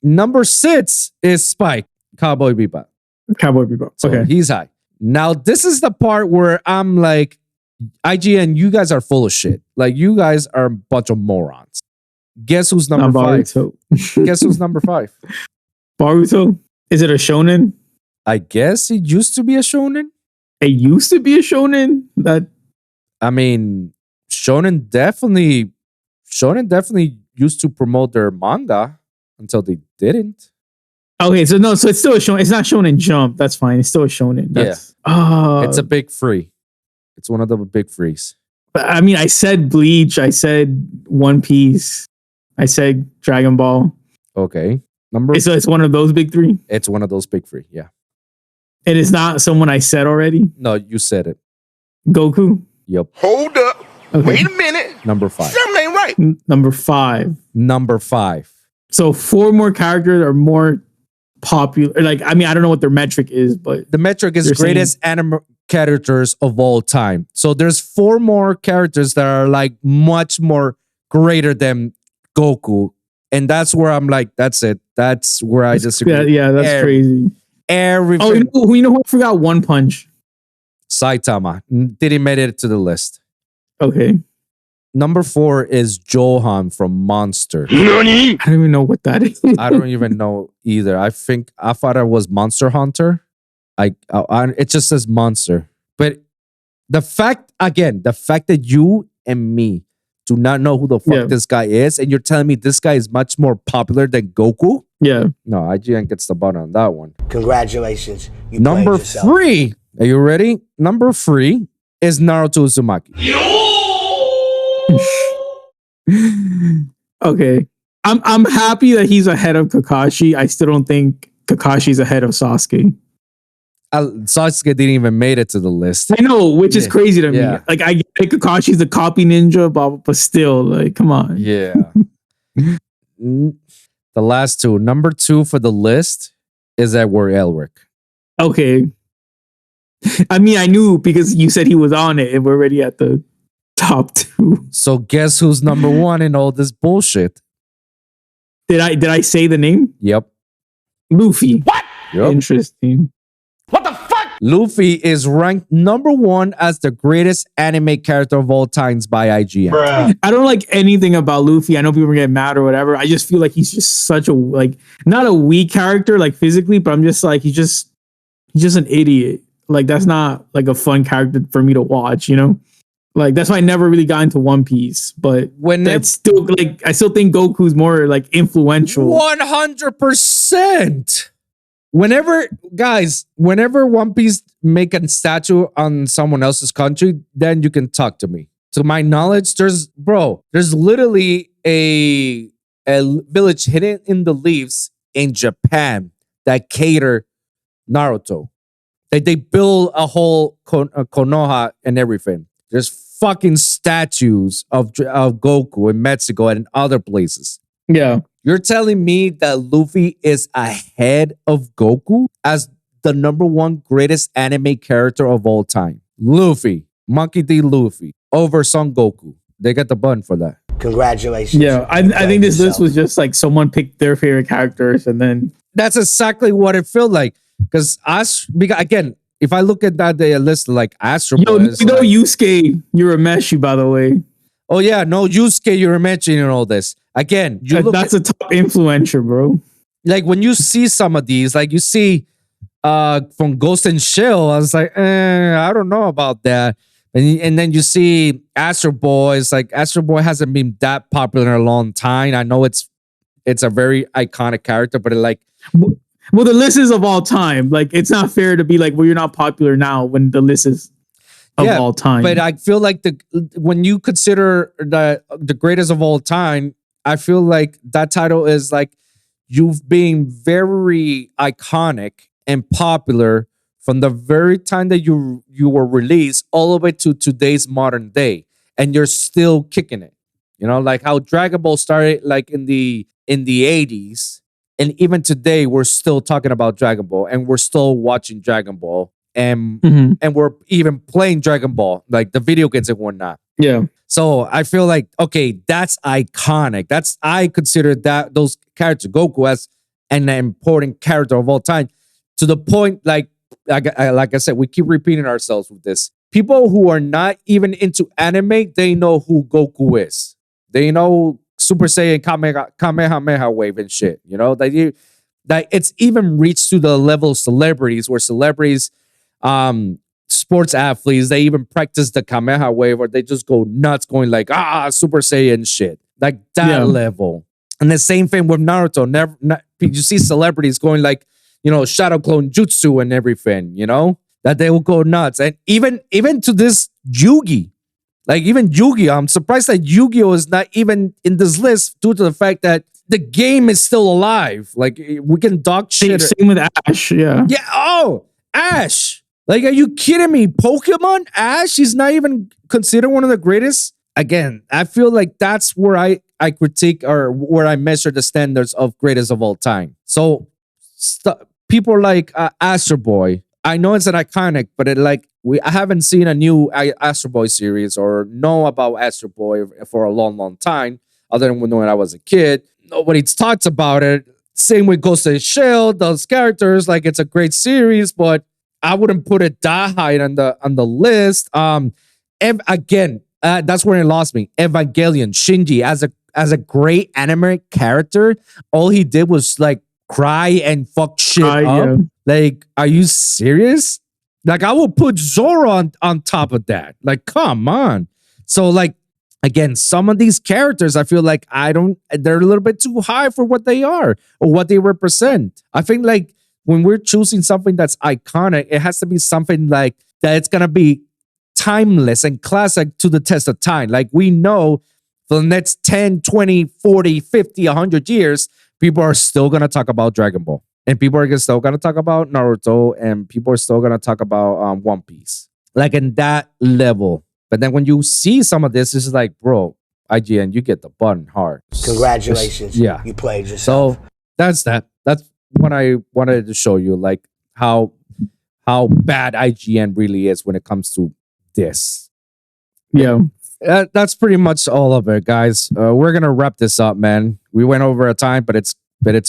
Number 6 is Spike, Cowboy Bebop. So okay. He's high. Now, this is the part where I'm like, IGN, you guys are full of shit. Like, you guys are a bunch of morons. Guess who's number 5? Guess who's number 5? Boruto? Is it a shonen? I guess it used to be a shonen. It used to be a shonen? I mean, shonen definitely used to promote their manga until they didn't. Okay, so it's still a shonen. It's not Shonen Jump. That's fine. It's still a shonen. It's a big free. It's one of the big frees. I mean, I said Bleach. I said One Piece. I said Dragon Ball. Okay. So it's one of those big 3? It's one of those big 3, yeah. And it's not someone I said already? No, you said it. Goku? Yep. Hold up. Okay. Wait a minute. Number 5. Something ain't right. Number 5. Number 5. So 4 more characters are more popular. Like, I mean, I don't know what their metric is, but the metric is greatest anime characters of all time. So there's 4 more characters that are like much more greater than Goku. And that's where I'm like, that's it. That's where I disagree. Yeah, that's crazy. Everything. Oh, you know who I forgot? One Punch. Saitama. Didn't make it to the list. Okay. Number 4 is Johan from Monster. I don't even know what that is. I don't even know either. I thought it was Monster Hunter. It just says Monster. But the fact that you and me do not know who the fuck this guy is, and you're telling me this guy is much more popular than Goku? Yeah. No, IGN gets the button on that one. Congratulations. You Number played yourself. 3. Are you ready? Number 3 is Naruto Uzumaki. Okay. I'm happy that he's ahead of Kakashi. I still don't think Kakashi's ahead of Sasuke. Sasuke didn't even made it to the list. I know, which is crazy to me. Yeah. Like, I get Kakashi's a copy ninja, but still, like, come on. Yeah. The last 2. Number 2 for the list is Edward Elric. Okay. I mean, I knew because you said he was on it, and we're already at the top 2. So guess who's number 1 in all this bullshit? Did I say the name? Yep. Luffy. What? Yep. Interesting. What the fuck? Luffy is ranked number 1 as the greatest anime character of all times by IGN. Bruh. I don't like anything about Luffy. I know people get mad or whatever. I just feel like he's just such a, like, not a weak character, like, physically, but I'm just like, he's just an idiot. Like, that's not like a fun character for me to watch, you know? Like, that's why I never really got into One Piece. But it's still, like, I still think Goku's more, like, influential. 100%. Whenever One Piece make a statue on someone else's country, then you can talk to me. To my knowledge, there's literally a village hidden in the leaves in Japan that cater Naruto. They build a whole Konoha and everything. There's fucking statues of Goku in Mexico and in other places. Yeah. You're telling me that Luffy is ahead of Goku as the number 1 greatest anime character of all time? Luffy, Monkey D. Luffy, over Son Goku. They got the button for that. Congratulations. Yeah, I think this list was just like someone picked their favorite characters and then... That's exactly what it felt like. Because again, if I look at that list, like Astro Boy, you know, Yusuke Urameshi, by the way. Oh yeah, no Yusuke Urameshi and all this. Again, that's a top influencer, bro. Like when you see some of these, like you see from Ghost and Shell, I was like, I don't know about that. And then you see Astro Boy. It's like Astro Boy hasn't been that popular in a long time. I know it's a very iconic character, but well, the list is of all time. Like, it's not fair to be like, well, you're not popular now when the list is of all time. But I feel like when you consider the greatest of all time, I feel like that title is like you've been very iconic and popular from the very time that you were released all the way to today's modern day, and you're still kicking it. You know, like how Dragon Ball started like in the 80s. And even today, we're still talking about Dragon Ball, and we're still watching Dragon Ball, and we're even playing Dragon Ball, like the video games and whatnot. Yeah. So I feel like, okay, that's iconic. I consider those characters, Goku, as an important character of all time, to the point, like I said, we keep repeating ourselves with this. People who are not even into anime, they know who Goku is. They know Super Saiyan Kamehameha wave and shit, you know, that it's even reached to the level of celebrities, where celebrities, sports athletes, they even practice the Kamehameha wave, or they just go nuts going like, Super Saiyan shit, like that level. And the same thing with Naruto. You see celebrities going like, you know, Shadow Clone Jutsu and everything, you know, that they will go nuts. And even to this Yugi. Like even Yu-Gi-Oh! I'm surprised that Yu-Gi-Oh! Is not even in this list due to the fact that the game is still alive. Like we can dog shit. Same with Ash, yeah. Yeah, oh, Ash. Like, are you kidding me? Pokemon? Ash is not even considered one of the greatest? Again, I feel like that's where I critique, or where I measure the standards of greatest of all time. So people like Astro Boy, I know it's an iconic, but I haven't seen a new Astro Boy series or know about Astro Boy for a long, long time, other than when I was a kid. Nobody talks about it. Same with Ghost in the Shell, those characters, like it's a great series, but I wouldn't put it that high on the list. Again, that's where it lost me. Evangelion, Shinji, as a great anime character, all he did was like cry and fuck shit up. Yeah. Like, are you serious? Like, I will put Zoro on top of that. Like, come on. So, like, again, some of these characters, I feel like they're a little bit too high for what they are or what they represent. I think like when we're choosing something that's iconic, it has to be something like that it's going to be timeless and classic to the test of time. Like we know for the next 10, 20, 40, 50, 100 years, people are still going to talk about Dragon Ball. And people are still going to talk about Naruto. And people are still going to talk about One Piece. Like in that level. But then when you see some of this, it's like, bro, IGN, you get the button hard. Congratulations. Yeah. You played yourself. So that's that. That's what I wanted to show you. Like how bad IGN really is when it comes to this. Yeah. That's pretty much all of it, guys. We're gonna wrap this up, man. We went over a time, but it's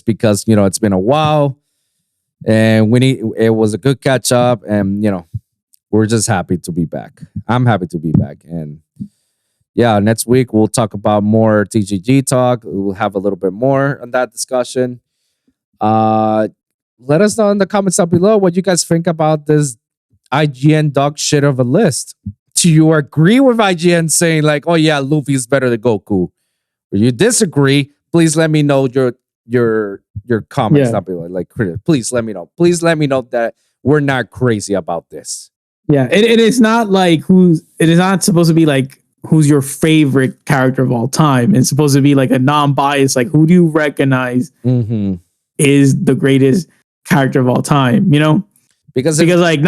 because it's been a while, and it was a good catch up, and we're just happy to be back. I'm happy to be back, and yeah, next week we'll talk about more TGG talk. We'll have a little bit more on that discussion. Let us know in the comments down below what you guys think about this IGN dog shit of a list. Do you agree with IGN saying like, oh yeah, Luffy's better than Goku? Or you disagree? Please let me know your comments down below. Like, please let me know. Please let me know that we're not crazy about this. Yeah, it is not like it is not supposed to be like who's your favorite character of all time. It's supposed to be like a non-biased, like who do you recognize is the greatest character of all time, Because like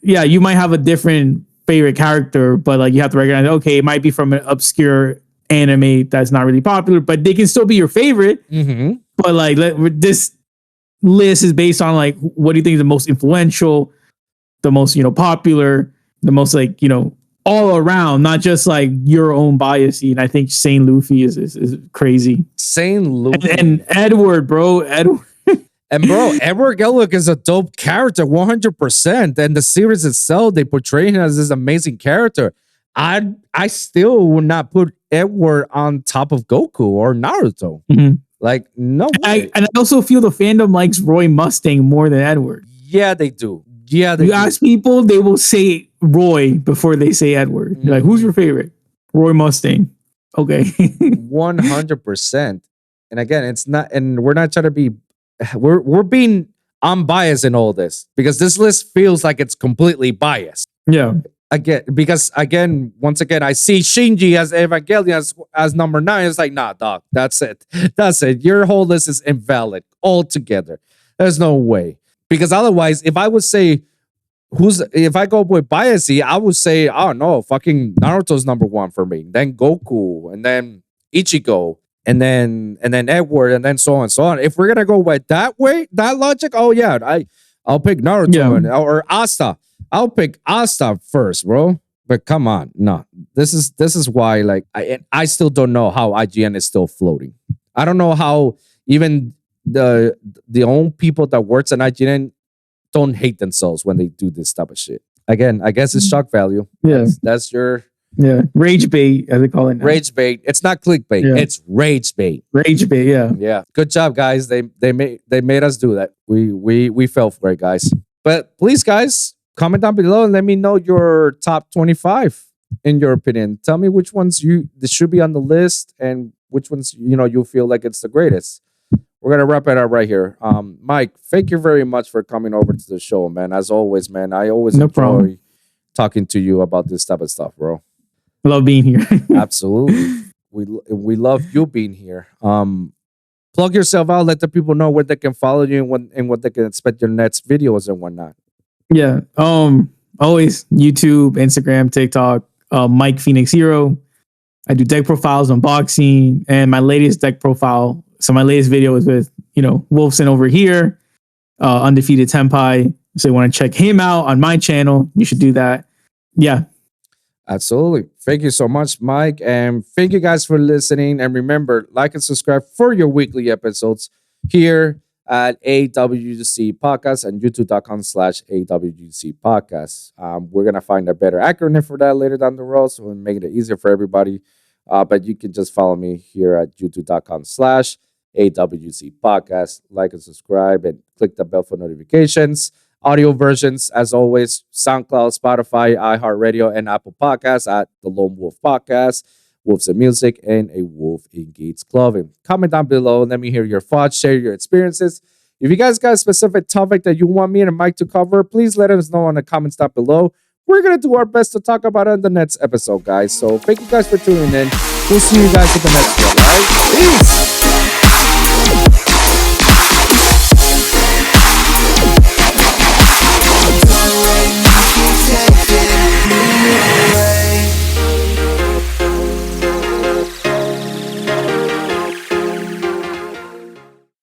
you might have a different favorite character, but like you have to recognize, okay, it might be from an obscure anime that's not really popular, but they can still be your favorite. But like this list is based on like what do you think is the most influential, the most popular, the most like all around, not just like your own bias. And I think Saint Luffy is crazy. Saint Luffy and Edward, bro, Edward. And bro, Edward Gellick is a dope character, 100%. And the series itself, they portray him as this amazing character. I still would not put Edward on top of Goku or Naruto. Like, no way. And I also feel the fandom likes Roy Mustang more than Edward. Yeah, they do. Yeah, they do. You ask people, they will say Roy before they say Edward. You're like, who's your favorite? Roy Mustang. Okay. 100%. And again, it's not, and we're not trying to be, we're being unbiased in all this because this list feels like it's completely biased. Yeah. Once again, I see Shinji as Evangelion as number 9. It's like, nah, dog, that's it. That's it. Your whole list is invalid altogether. There's no way. Because otherwise, if I would say if I go with biasy, I would say, oh no, fucking Naruto's number 1 for me. Then Goku, and then Ichigo, and then Edward, and then so on and so on. If we're gonna go with that way, that logic, oh yeah, I'll pick Naruto or Asta. I'll pick Asta first, bro. But come on, no. This is why, like, I still don't know how IGN is still floating. I don't know how even the own people that works at IGN don't hate themselves when they do this type of shit. Again, I guess it's shock value. Yeah, that's your rage bait, as they call it now. Rage bait. It's not clickbait. Yeah. It's rage bait. Rage bait. Yeah. Yeah. Good job, guys. They made us do that. We fell for it, guys. But please, guys, comment down below and let me know your top 25 in your opinion. Tell me which ones this should be on the list and which ones you feel like it's the greatest. We're gonna wrap it up right here. Mike, thank you very much for coming over to the show, man. As always, man, I always enjoy talking to you about this type of stuff, bro. Love being here. Absolutely, we love you being here. Plug yourself out. Let the people know where they can follow you and what they can expect your next videos and whatnot. Yeah. Always YouTube, Instagram, TikTok. Mike Phoenix Hero. I do deck profiles, unboxing, and my latest deck profile. So my latest video is with, Wolfson over here, Undefeated Tenpai. So you want to check him out on my channel, you should do that. Yeah. Absolutely. Thank you so much, Mike. And thank you guys for listening. And remember, like and subscribe for your weekly episodes here at AWC Podcast and youtube.com/AWC Podcast. We're going to find a better acronym for that later down the road, so we'll make it easier for everybody. But you can just follow me here at youtube.com/AWC Podcast. Like and subscribe and click the bell for notifications. Audio versions, as always, SoundCloud, Spotify, iHeartRadio, and Apple Podcasts at The Lone Wolf Podcast. Wolves in Music, and a Wolf in Geeks clothing. Comment down below. Let me hear your thoughts. Share your experiences. If you guys got a specific topic that you want me and Mike to cover, please let us know in the comments down below. We're going to do our best to talk about it in the next episode, guys. So thank you guys for tuning in. We'll see you guys in the next one, all right? Peace!